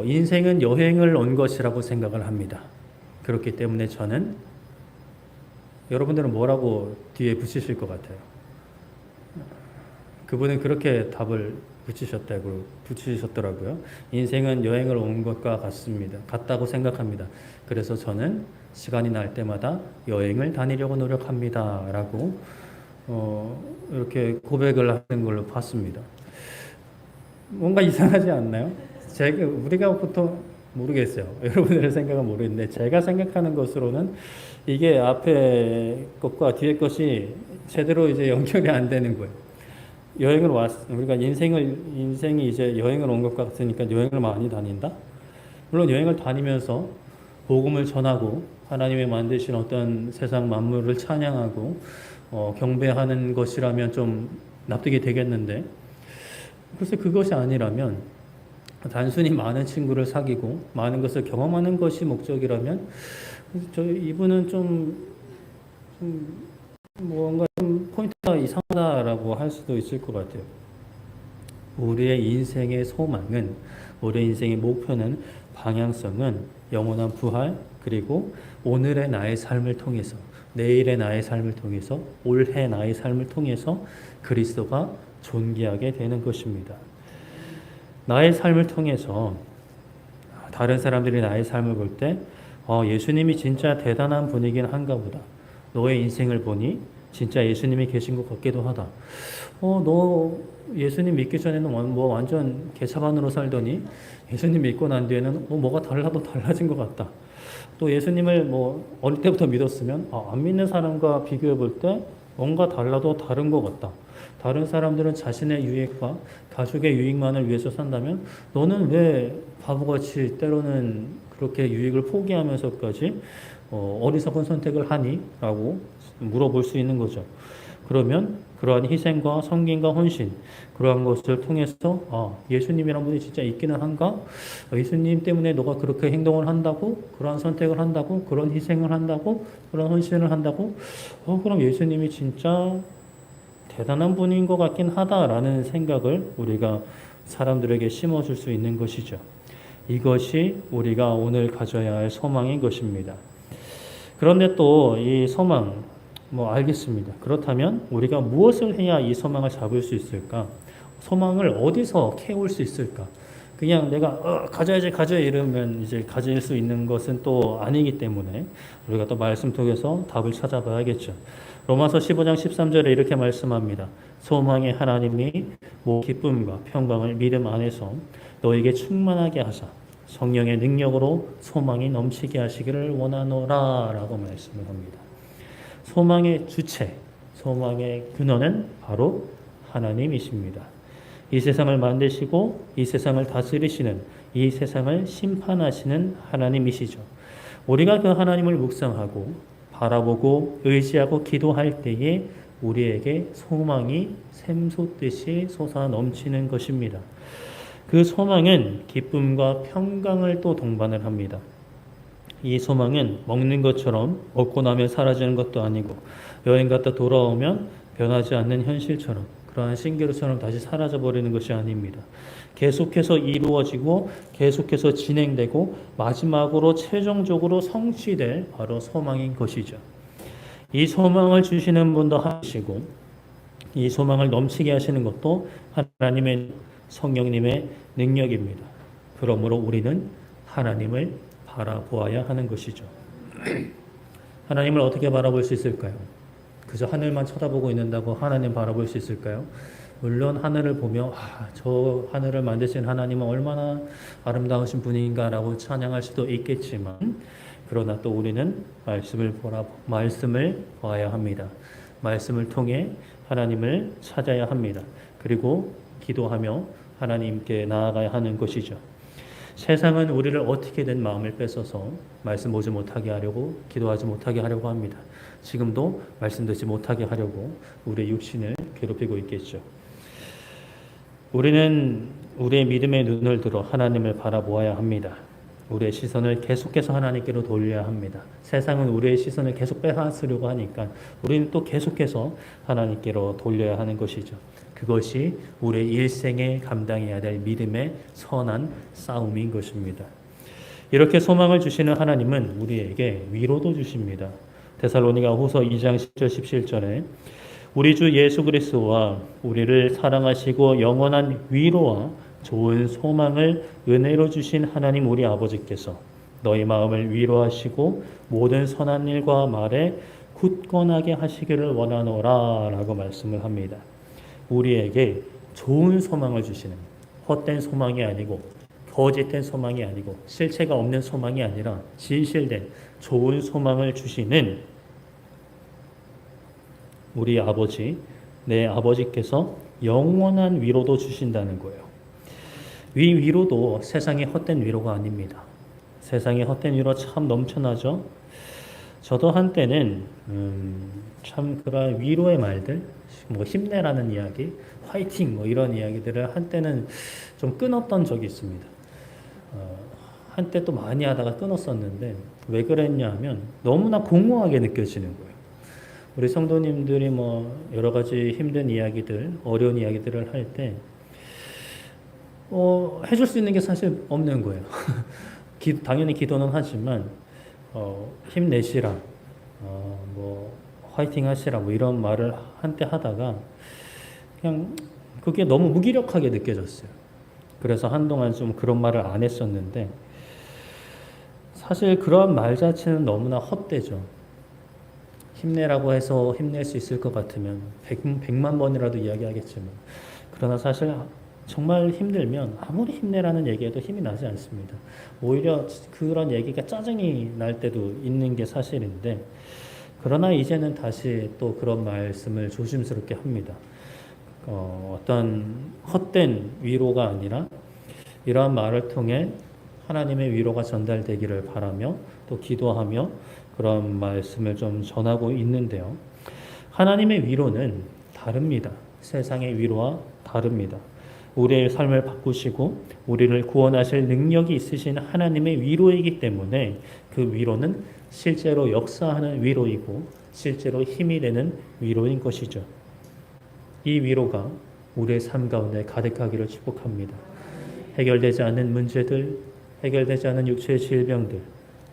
인생은 여행을 온 것이라고 생각을 합니다. 그렇기 때문에 저는 여러분들은 뭐라고 뒤에 붙이실 것 같아요? 그분은 그렇게 답을 붙이셨더라고요. 인생은 여행을 온 것과 같다고 생각합니다. 그래서 저는 시간이 날 때마다 여행을 다니려고 노력합니다. 라고 이렇게 고백을 하는 걸로 봤습니다. 뭔가 이상하지 않나요? 우리가 보통 모르겠어요. 여러분들의 생각은 모르겠는데 제가 생각하는 것으로는 이게 앞에 것과 뒤에 것이 제대로 이제 연결이 안 되는 거예요. 우리가 인생이 이제 여행을 온 것 같으니까 여행을 많이 다닌다? 물론 여행을 다니면서 복음을 전하고 하나님의 만드신 어떤 세상 만물을 찬양하고 경배하는 것이라면 좀 납득이 되겠는데, 글쎄 그것이 아니라면 단순히 많은 친구를 사귀고 많은 것을 경험하는 것이 목적이라면 이분은 뭔가 좀 포인트가 이상하다라고 할 수도 있을 것 같아요. 우리의 인생의 소망은, 우리의 인생의 목표는, 방향성은 영원한 부활, 그리고 오늘의 나의 삶을 통해서, 내일의 나의 삶을 통해서, 올해 나의 삶을 통해서 그리스도가 존귀하게 되는 것입니다. 나의 삶을 통해서 다른 사람들이 나의 삶을 볼 때 예수님이 진짜 대단한 분이긴 한가 보다. 너의 인생을 보니 진짜 예수님이 계신 것 같기도 하다. 너 예수님 믿기 전에는 완전 개차반으로 살더니 예수님 믿고 난 뒤에는 뭐가 달라진 것 같다. 또 예수님을 어릴 때부터 믿었으면 안 믿는 사람과 비교해 볼 때 뭔가 달라도 다른 것 같다. 다른 사람들은 자신의 유익과 가족의 유익만을 위해서 산다면 너는 왜 바보같이 때로는 그렇게 유익을 포기하면서까지 어리석은 선택을 하니? 라고 물어볼 수 있는 거죠. 그러면 그러한 희생과 섬김과 헌신, 그러한 것을 통해서 예수님이란 분이 진짜 있기는 한가? 예수님 때문에 너가 그렇게 행동을 한다고? 그러한 선택을 한다고? 그런 희생을 한다고? 그런 헌신을 한다고? 그럼 예수님이 진짜 대단한 분인 것 같긴 하다라는 생각을 우리가 사람들에게 심어줄 수 있는 것이죠. 이것이 우리가 오늘 가져야 할 소망인 것입니다. 그런데 또 이 소망, 알겠습니다. 그렇다면 우리가 무엇을 해야 이 소망을 잡을 수 있을까? 소망을 어디서 캐올 수 있을까? 그냥 내가 가져야지 이러면 이제 가질 수 있는 것은 또 아니기 때문에 우리가 또 말씀 통해서 답을 찾아봐야겠죠. 로마서 15장 13절에 이렇게 말씀합니다. 소망의 하나님이 기쁨과 평강을 믿음 안에서 너에게 충만하게 하사 성령의 능력으로 소망이 넘치게 하시기를 원하노라 라고 말씀을 합니다. 소망의 주체, 소망의 근원은 바로 하나님이십니다. 이 세상을 만드시고 이 세상을 다스리시는, 이 세상을 심판하시는 하나님이시죠. 우리가 그 하나님을 묵상하고 바라보고 의지하고 기도할 때에 우리에게 소망이 샘솟듯이 솟아 넘치는 것입니다. 그 소망은 기쁨과 평강을 또 동반을 합니다. 이 소망은 먹는 것처럼 먹고 나면 사라지는 것도 아니고 여행 갔다 돌아오면 변하지 않는 현실처럼, 그러한 신기루처럼 다시 사라져버리는 것이 아닙니다. 계속해서 이루어지고 계속해서 진행되고 마지막으로 최종적으로 성취될 바로 소망인 것이죠. 이 소망을 주시는 분도 하시고 이 소망을 넘치게 하시는 것도 하나님의 성령님의 능력입니다. 그러므로 우리는 하나님을 바라보아야 하는 것이죠. 하나님을 어떻게 바라볼 수 있을까요? 그저 하늘만 쳐다보고 있는다고 하나님 바라볼 수 있을까요? 물론 하늘을 보며 저 하늘을 만드신 하나님은 얼마나 아름다우신 분인가라고 찬양할 수도 있겠지만, 그러나 또 우리는 말씀을 봐야 합니다. 말씀을 통해 하나님을 찾아야 합니다. 그리고 기도하며 하나님께 나아가야 하는 것이죠. 세상은 우리를 어떻게든 마음을 뺏어서 말씀 보지 못하게 하려고, 기도하지 못하게 하려고 합니다. 지금도 말씀 듣지 못하게 하려고 우리의 육신을 괴롭히고 있겠죠. 우리는 우리의 믿음의 눈을 들어 하나님을 바라보아야 합니다. 우리의 시선을 계속해서 하나님께로 돌려야 합니다. 세상은 우리의 시선을 계속 빼앗으려고 하니까 우리는 또 계속해서 하나님께로 돌려야 하는 것이죠. 그것이 우리의 일생에 감당해야 될 믿음의 선한 싸움인 것입니다. 이렇게 소망을 주시는 하나님은 우리에게 위로도 주십니다. 데살로니가 후서 2장 10절 17절에 우리 주 예수 그리스도와 우리를 사랑하시고 영원한 위로와 좋은 소망을 은혜로 주신 하나님 우리 아버지께서 너희 마음을 위로하시고 모든 선한 일과 말에 굳건하게 하시기를 원하노라 라고 말씀을 합니다. 우리에게 좋은 소망을 주시는, 헛된 소망이 아니고 거짓된 소망이 아니고 실체가 없는 소망이 아니라 진실된 좋은 소망을 주시는 우리 아버지, 내 아버지께서 영원한 위로도 주신다는 거예요. 이 위로도 세상의 헛된 위로가 아닙니다. 세상의 헛된 위로 참 넘쳐나죠. 저도 한때는 참 그런 위로의 말들, 뭐 힘내라는 이야기, 화이팅 뭐 이런 이야기들을 한때는 좀 끊었던 적이 있습니다. 한때 또 많이 하다가 끊었었는데 왜 그랬냐 하면 너무나 공허하게 느껴지는 거예요. 우리 성도님들이 뭐 여러 가지 힘든 이야기들, 어려운 이야기들을 할 때 해줄 수 있는 게 사실 없는 거예요. 당연히 기도는 하지만 힘내시라, 뭐 화이팅 하시라 뭐 이런 말을 한때 하다가 그냥 그게 너무 무기력하게 느껴졌어요. 그래서 한동안 좀 그런 말을 안 했었는데 사실 그런 말 자체는 너무나 헛되죠. 힘내라고 해서 힘낼 수 있을 것 같으면 100만 번이라도 이야기하겠지만 그러나 사실 정말 힘들면 아무리 힘내라는 얘기해도 힘이 나지 않습니다. 오히려 그런 얘기가 짜증이 날 때도 있는 게 사실인데 그러나 이제는 다시 또 그런 말씀을 조심스럽게 합니다. 어떤 헛된 위로가 아니라 이러한 말을 통해 하나님의 위로가 전달되기를 바라며 또 기도하며 그런 말씀을 좀 전하고 있는데요. 하나님의 위로는 다릅니다. 세상의 위로와 다릅니다. 우리의 삶을 바꾸시고 우리를 구원하실 능력이 있으신 하나님의 위로이기 때문에 그 위로는 실제로 역사하는 위로이고 실제로 힘이 되는 위로인 것이죠. 이 위로가 우리의 삶 가운데 가득하기를 축복합니다. 해결되지 않는 문제들, 해결되지 않은 육체의 질병들,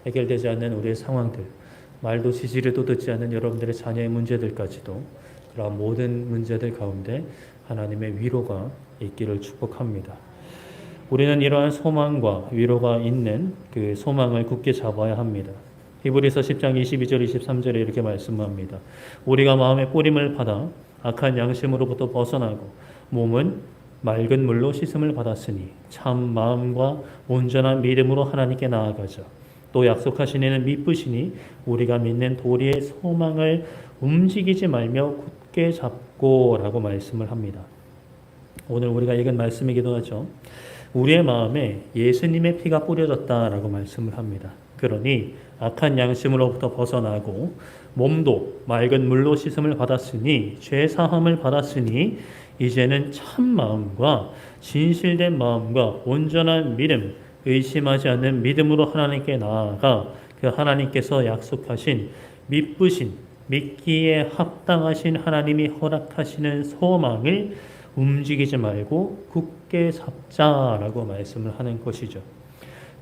해결되지 않는 우리의 상황들, 말도 지지리도 듣지 않는 여러분들의 자녀의 문제들까지도 그러한 모든 문제들 가운데 하나님의 위로가 있기를 축복합니다. 우리는 이러한 소망과 위로가 있는 그 소망을 굳게 잡아야 합니다. 히브리서 10장 22절 23절에 이렇게 말씀합니다. 우리가 마음의 뿌림을 받아 악한 양심으로부터 벗어나고 몸은 맑은 물로 씻음을 받았으니 참 마음과 온전한 믿음으로 하나님께 나아가자. 또 약속하신 이는 미쁘시니 우리가 믿는 도리의 소망을 움직이지 말며 굳게 잡고 라고 말씀을 합니다. 오늘 우리가 읽은 말씀이기도 하죠. 우리의 마음에 예수님의 피가 뿌려졌다라고 말씀을 합니다. 그러니 악한 양심으로부터 벗어나고 몸도 맑은 물로 씻음을 받았으니 죄 사함을 받았으니 이제는 참 마음과 진실된 마음과 온전한 믿음, 의심하지 않는 믿음으로 하나님께 나아가 그 하나님께서 약속하신 미쁘신 믿기에 합당하신 하나님이 허락하시는 소망을 움직이지 말고 굳게 잡자라고 말씀을 하는 것이죠.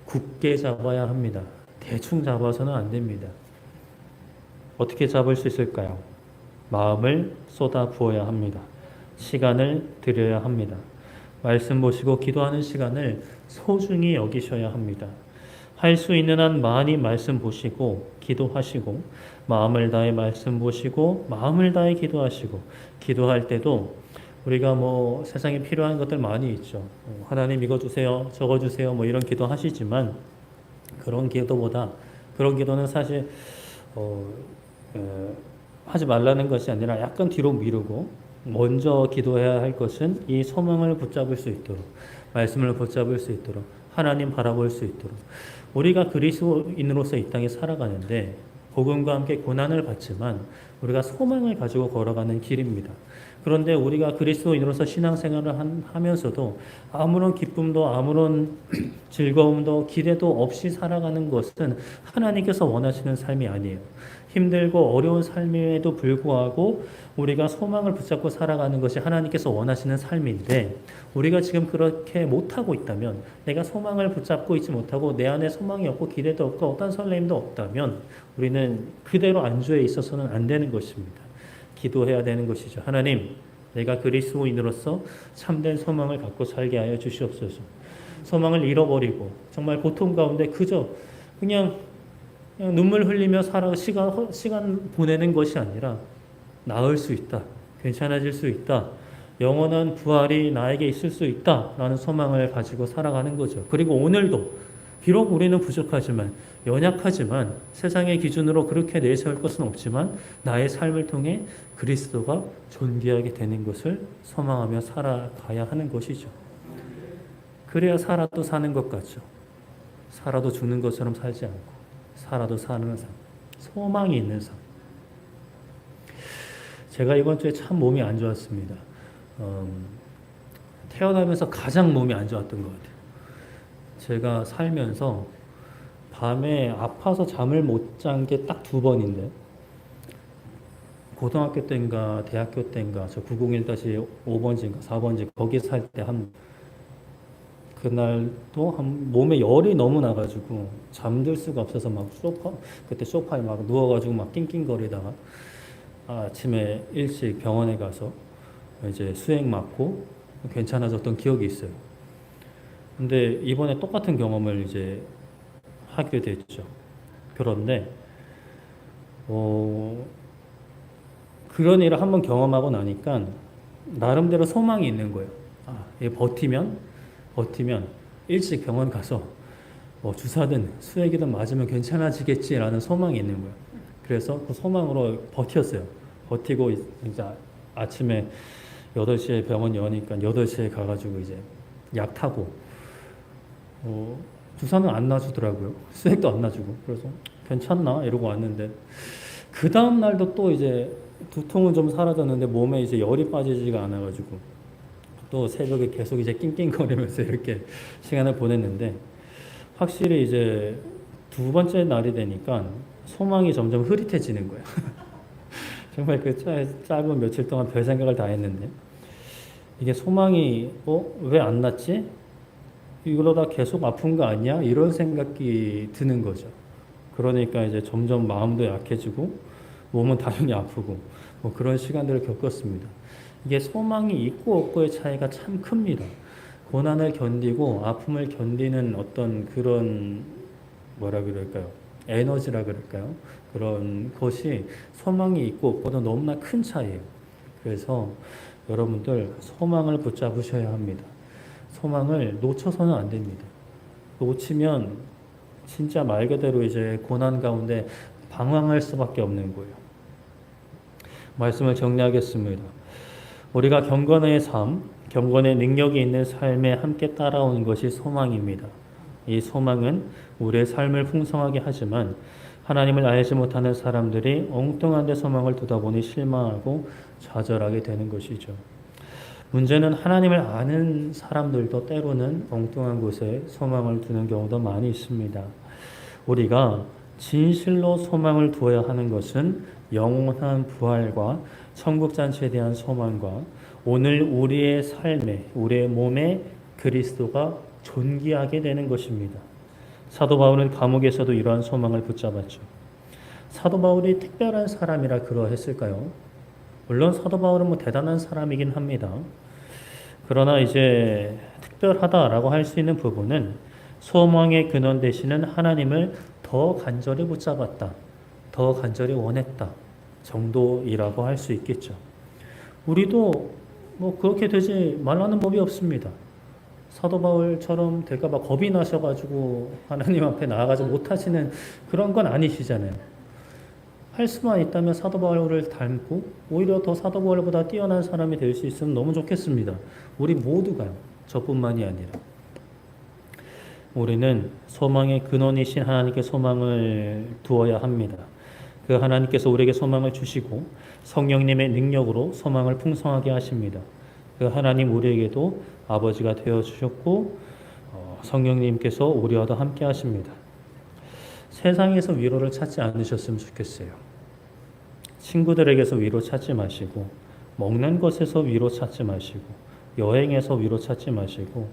굳게 잡아야 합니다. 대충 잡아서는 안 됩니다. 어떻게 잡을 수 있을까요? 마음을 쏟아 부어야 합니다. 시간을 들여야 합니다. 말씀 보시고 기도하는 시간을 소중히 여기셔야 합니다. 할 수 있는 한 많이 말씀 보시고 기도하시고 마음을 다해 말씀 보시고 마음을 다해 기도하시고 기도할 때도 우리가 뭐 세상에 필요한 것들 많이 있죠. 하나님 이거 주세요, 저거 주세요, 뭐 이런 기도 하시지만 그런 기도보다 그런 기도는 사실 하지 말라는 것이 아니라 약간 뒤로 미루고 먼저 기도해야 할 것은 이 소망을 붙잡을 수 있도록 말씀을 붙잡을 수 있도록 하나님 바라볼 수 있도록 우리가 그리스도인으로서 이 땅에 살아가는데 복음과 함께 고난을 받지만 우리가 소망을 가지고 걸어가는 길입니다. 그런데 우리가 그리스도인으로서 신앙생활을 하면서도 아무런 기쁨도 아무런 즐거움도 기대도 없이 살아가는 것은 하나님께서 원하시는 삶이 아니에요. 힘들고 어려운 삶에도 불구하고 우리가 소망을 붙잡고 살아가는 것이 하나님께서 원하시는 삶인데 우리가 지금 그렇게 못하고 있다면 내가 소망을 붙잡고 있지 못하고 내 안에 소망이 없고 기대도 없고 어떤 설렘도 없다면 우리는 그대로 안주해 있어서는 안 되는 것입니다. 기도해야 되는 것이죠. 하나님, 내가 그리스도인으로서 참된 소망을 갖고 살게 하여 주시옵소서. 소망을 잃어버리고 정말 고통 가운데 그저 그냥 눈물 흘리며 시간 보내는 것이 아니라 나을 수 있다, 괜찮아질 수 있다, 영원한 부활이 나에게 있을 수 있다라는 소망을 가지고 살아가는 거죠. 그리고 오늘도 비록 우리는 부족하지만 연약하지만 세상의 기준으로 그렇게 내세울 것은 없지만 나의 삶을 통해 그리스도가 존귀하게 되는 것을 소망하며 살아가야 하는 것이죠. 그래야 살아도 사는 것 같죠. 살아도 죽는 것처럼 살지 않고 살아도 사는 삶, 소망이 있는 삶. 제가 이번 주에 참 몸이 안 좋았습니다. 태어나면서 가장 몸이 안 좋았던 것 같아요. 제가 살면서 밤에 아파서 잠을 못 잔 게 딱 2번인데 고등학교 때인가 대학교 때인가 저 901-5번지인가 4번지 거기 살 때 그날도 몸에 열이 너무 나가지고 잠들 수가 없어서 막 그때 소파에 막 누워가지고 막 낑낑거리다가 아침에 일찍 병원에 가서 이제 수액 맞고 괜찮아졌던 기억이 있어요. 근데 이번에 똑같은 경험을 이제 하게 됐죠. 그런데 그런 일을 한번 경험하고 나니까 나름대로 소망이 있는 거예요. 버티면 일찍 병원 가서 주사든 수액이든 맞으면 괜찮아지겠지라는 소망이 있는 거예요. 그래서 그 소망으로 버텼어요. 버티고 이제 아침에 8시에 병원 여니까 8시에 가가지고 이제 약 타고 주사는 안 놔주더라고요. 수액도 안 놔주고. 그래서 괜찮나 이러고 왔는데 그 다음 날도 또 이제 두통은 좀 사라졌는데 몸에 이제 열이 빠지지가 않아가지고 또 새벽에 계속 이제 낑낑거리면서 이렇게 시간을 보냈는데 확실히 이제 2번째 날이 되니까 소망이 점점 흐릿해지는 거예요. 정말 그 짧은 며칠 동안 별 생각을 다 했는데 이게 소망이 왜 안 났지? 이러다 계속 아픈 거 아니야? 이런 생각이 드는 거죠. 그러니까 이제 점점 마음도 약해지고 몸은 당연히 아프고 그런 시간들을 겪었습니다. 이게 소망이 있고 없고의 차이가 참 큽니다. 고난을 견디고 아픔을 견디는 어떤 그런 뭐라 그럴까요? 에너지라 그럴까요? 그런 것이 소망이 있고 없고도 너무나 큰 차이예요. 그래서 여러분들 소망을 붙잡으셔야 합니다. 소망을 놓쳐서는 안 됩니다. 놓치면 진짜 말 그대로 이제 고난 가운데 방황할 수밖에 없는 거예요. 말씀을 정리하겠습니다. 우리가 경건의 삶, 경건의 능력이 있는 삶에 함께 따라오는 것이 소망입니다. 이 소망은 우리의 삶을 풍성하게 하지만 하나님을 알지 못하는 사람들이 엉뚱한 데 소망을 두다 보니 실망하고 좌절하게 되는 것이죠. 문제는 하나님을 아는 사람들도 때로는 엉뚱한 곳에 소망을 두는 경우도 많이 있습니다. 우리가 진실로 소망을 두어야 하는 것은 영원한 부활과 천국잔치에 대한 소망과 오늘 우리의 삶에, 우리의 몸에 그리스도가 존귀하게 되는 것입니다. 사도 바울은 감옥에서도 이러한 소망을 붙잡았죠. 사도 바울이 특별한 사람이라 그러했을까요? 물론 사도 바울은 대단한 사람이긴 합니다. 그러나 이제 특별하다라고 할 수 있는 부분은 소망의 근원 되시는 하나님을 더 간절히 붙잡았다, 더 간절히 원했다 정도이라고 할 수 있겠죠. 우리도 그렇게 되지 말라는 법이 없습니다. 사도 바울처럼 될까 봐 겁이 나셔가지고 하나님 앞에 나아가지 못하시는 그런 건 아니시잖아요. 할 수만 있다면 사도 바울을 닮고 오히려 더 사도 바울보다 뛰어난 사람이 될 수 있으면 너무 좋겠습니다. 우리 모두가요. 저뿐만이 아니라. 우리는 소망의 근원이신 하나님께 소망을 두어야 합니다. 그 하나님께서 우리에게 소망을 주시고 성령님의 능력으로 소망을 풍성하게 하십니다. 그 하나님 우리에게도 아버지가 되어주셨고 성령님께서 우리와도 함께 하십니다. 세상에서 위로를 찾지 않으셨으면 좋겠어요. 친구들에게서 위로 찾지 마시고 먹는 것에서 위로 찾지 마시고 여행에서 위로 찾지 마시고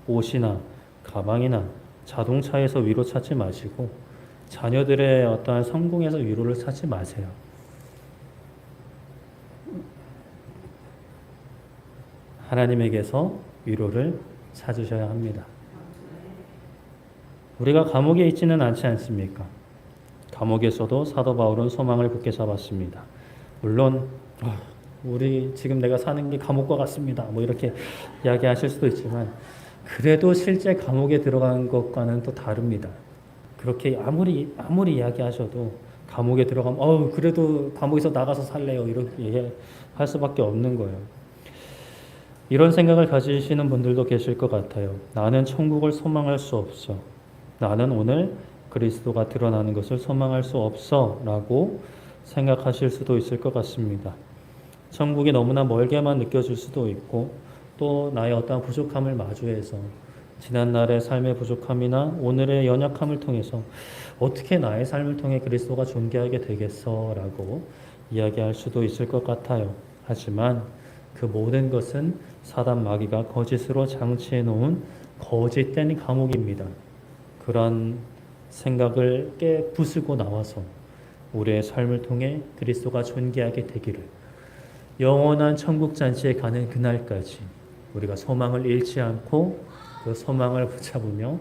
옷이나 가방이나 자동차에서 위로 찾지 마시고 자녀들의 어떠한 성공에서 위로를 찾지 마세요. 하나님에게서 위로를 찾으셔야 합니다. 우리가 감옥에 있지는 않지 않습니까? 감옥에서도 사도 바울은 소망을 굳게 잡았습니다. 물론 우리 지금 내가 사는 게 감옥과 같습니다. 뭐 이렇게 이야기하실 수도 있지만 그래도 실제 감옥에 들어간 것과는 또 다릅니다. 그렇게 아무리 이야기하셔도 감옥에 들어가면 그래도 감옥에서 나가서 살래요. 이렇게 할 수밖에 없는 거예요. 이런 생각을 가지시는 분들도 계실 것 같아요. 나는 천국을 소망할 수 없어. 나는 오늘 그리스도가 드러나는 것을 소망할 수 없어 라고 생각하실 수도 있을 것 같습니다. 천국이 너무나 멀게만 느껴질 수도 있고 또 나의 어떠한 부족함을 마주해서 지난날의 삶의 부족함이나 오늘의 연약함을 통해서 어떻게 나의 삶을 통해 그리스도가 존귀하게 되겠어 라고 이야기할 수도 있을 것 같아요. 하지만 그 모든 것은 사단 마귀가 거짓으로 장치해 놓은 거짓된 감옥입니다. 그런 생각을 깨부수고 나와서 우리의 삶을 통해 그리스도가 존귀하게 되기를, 영원한 천국 잔치에 가는 그날까지 우리가 소망을 잃지 않고 그 소망을 붙잡으며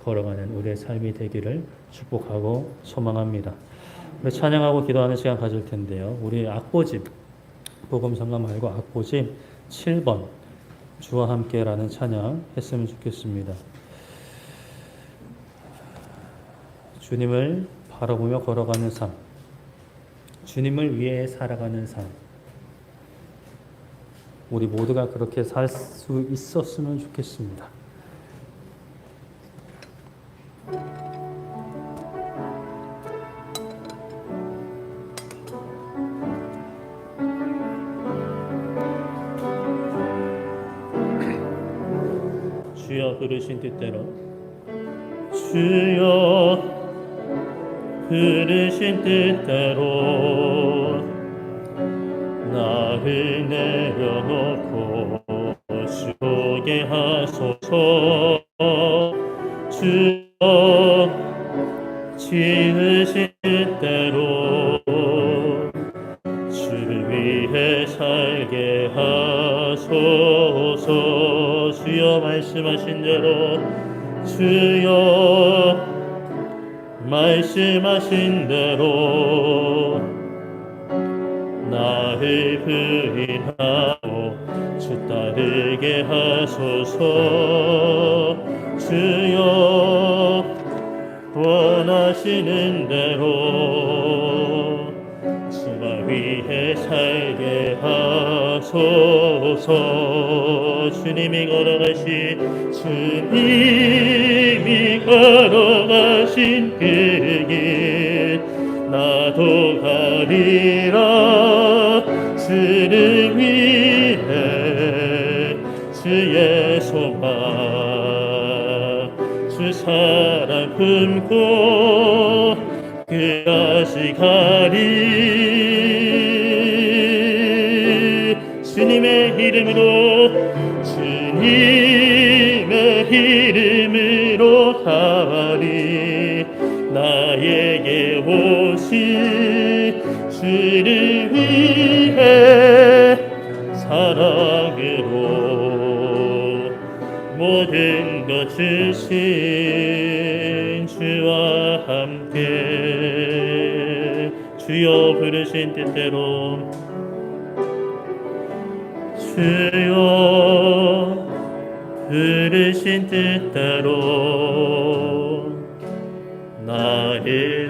걸어가는 우리의 삶이 되기를 축복하고 소망합니다. 우리 찬양하고 기도하는 시간 가질 텐데요. 우리 악보집, 복음성가 말고 악보집 7번 주와 함께라는 찬양 했으면 좋겠습니다. 주님을 바라보며 걸어가는 삶, 주님을 위해 살아가는 삶, 우리 모두가 그렇게 살 수 있었으면 좋겠습니다. 주여 부르신 뜻대로, 주여 부르신 뜻대로 나를 내려놓고 주게 하소서. 주여 지으신 뜻대로 주를 위해 살게 하소서. 주여 말씀하신 대로, 주여 말씀하신 대로 나를 부인하고 주 따르게 하소서. 주여 원하시는 대로 주만 위해 살게 하소서. 주님이 걸어가신 그 길 나도 가리라. 주를 위해 주의 소망, 주 사랑 품고 끝까지 가리. 주님의 이름으로 가리. 나에게 오신 주를 위해 사랑으로 모든 것 주신 주와 함께, 주여 부르신 뜻대로, 주여 부르신 뜻대로 나를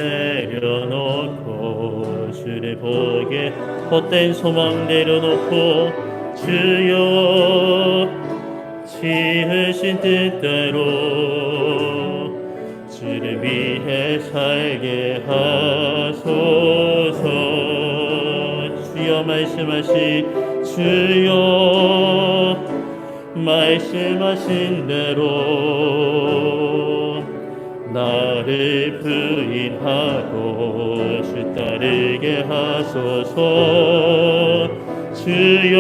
내려놓고 주를 보게, 헛된 소망 내려놓고 주여 지으신 뜻대로 주를 위해 살게 하소서. 주여 말씀하신 대로 나를 부인하고 주 따르게 하소서. 주여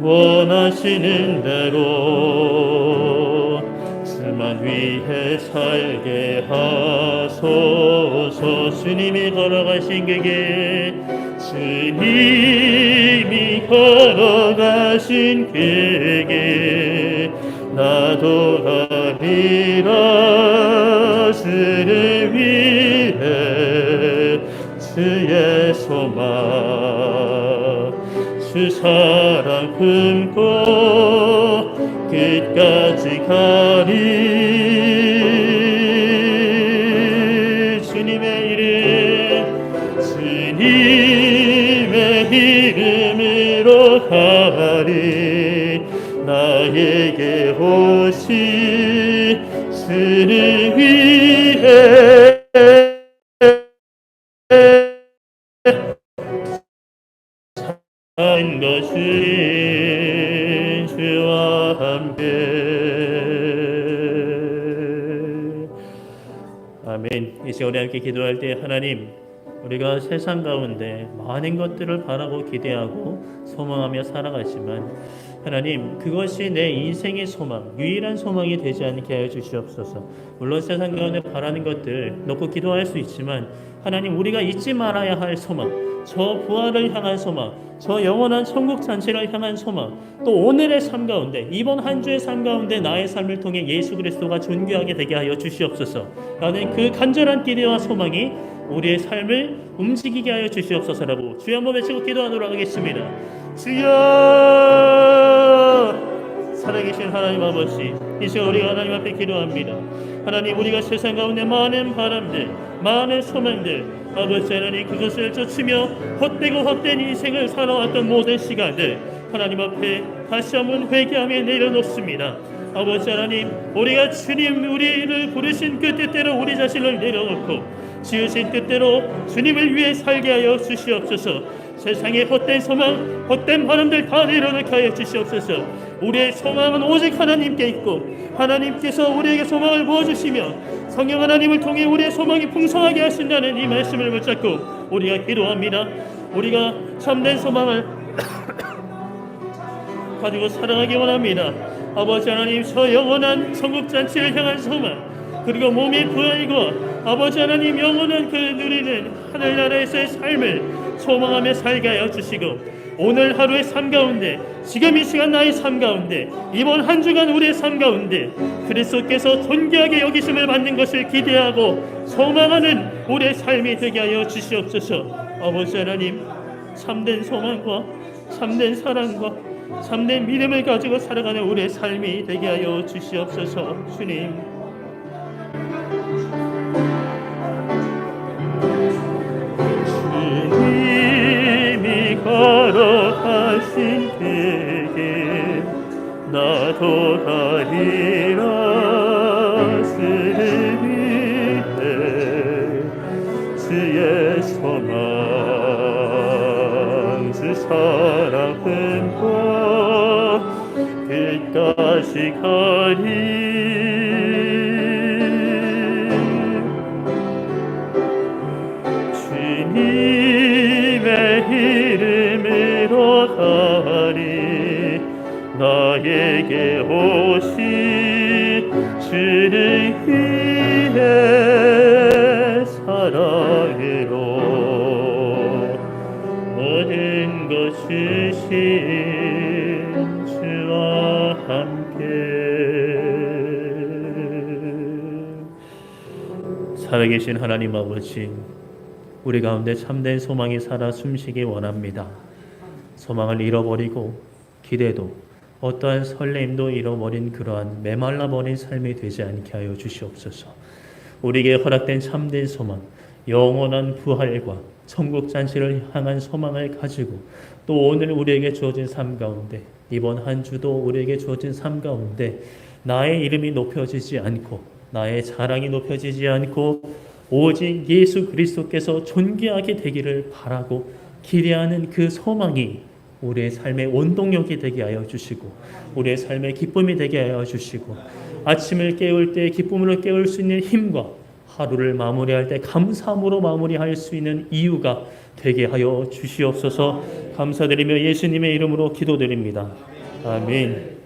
원하시는 대로 주만 위해 살게 하소서. 주님이 걸어가신 그 길, 주님이 걸어가신 그 길 나도 가리라. 주를 위해 주의 소망, 주 사랑 품고 끝까지 가리. 주님의 이름으로 가리. 나에게 오신 주를 위해 산 것이 주와 함께. 아멘. 이 시간에 함께 기도할 때 하나님, 우리가 세상 가운데 많은 것들을 바라고 기대하고 소망하며 살아가지만 하나님, 그것이 내 인생의 소망, 유일한 소망이 되지 않게 하여 주시옵소서. 물론 세상 가운데 바라는 것들 놓고 기도할 수 있지만 하나님, 우리가 잊지 말아야 할 소망, 저 부활을 향한 소망, 저 영원한 천국 잔치를 향한 소망, 또 오늘의 삶 가운데, 이번 한 주의 삶 가운데 나의 삶을 통해 예수 그리스도가 존귀하게 되게 하여 주시옵소서. 라는 그 간절한 기대와 소망이 우리의 삶을 움직이게 하여 주시옵소서라고 주여 한번 외치고 기도하도록 하겠습니다. 주여! 살아계신 하나님 아버지, 이 시간 우리가 하나님 앞에 기도합니다. 하나님, 우리가 세상 가운데 많은 바람들, 많은 소망들, 아버지 하나님, 그것을 쫓으며 헛되고 헛된 인생을 살아왔던 모든 시간들 하나님 앞에 다시 한번 회개하며 내려놓습니다. 아버지 하나님, 우리가 주님 우리를 부르신 그 뜻대로 우리 자신을 내려놓고 지으신 뜻대로 주님을 위해 살게 하여 주시옵소서. 세상의 헛된 소망, 헛된 바람들 다 내려놓게 하여 주시옵소서. 우리의 소망은 오직 하나님께 있고 하나님께서 우리에게 소망을 부어주시며 성령 하나님을 통해 우리의 소망이 풍성하게 하신다는 이 말씀을 붙잡고 우리가 기도합니다. 우리가 참된 소망을 가지고 살아가기 원합니다. 아버지 하나님, 저 영원한 천국잔치를 향한 소망, 그리고 몸의 부활과 아버지 하나님 영원한 그 누리는 하늘나라에서의 삶을 소망하며 살게 하여 주시고, 오늘 하루의 삶 가운데, 지금 이 시간 나의 삶 가운데, 이번 한 주간 우리의 삶 가운데 그리스도께서 존귀하게 여기심을 받는 것을 기대하고 소망하는 우리의 삶이 되게 하여 주시옵소서. 아버지 하나님, 참된 소망과 참된 사랑과 참된 믿음을 가지고 살아가는 우리의 삶이 되게 하여 주시옵소서. 주님, 주님이 걸어가신 길에 나도 가리라. 주를 위해 주의 소망, 주 사랑 품고 끝까지 가리. 주님의 이름으로 가리. 나에게 오신 주를 위해 사랑으로 모든 것 주신 주와 함께. 살아계신 하나님 아버지, 우리 가운데 참된 소망이 살아 숨쉬기 원합니다. 소망을 잃어버리고 기대도 어떠한 설렘도 잃어버린 그러한 메말라버린 삶이 되지 않게 하여 주시옵소서. 우리에게 허락된 참된 소망, 영원한 부활과 천국 잔치를 향한 소망을 가지고 또 오늘 우리에게 주어진 삶 가운데, 이번 한 주도 우리에게 주어진 삶 가운데 나의 이름이 높여지지 않고 나의 자랑이 높여지지 않고 오직 예수 그리스도께서 존귀하게 되기를 바라고 기대하는 그 소망이 우리의 삶의 원동력이 되게 하여 주시고 우리의 삶의 기쁨이 되게 하여 주시고 아침을 깨울 때 기쁨으로 깨울 수 있는 힘과 하루를 마무리할 때 감사함으로 마무리할 수 있는 이유가 되게 하여 주시옵소서. 감사드리며 예수님의 이름으로 기도드립니다. 아멘.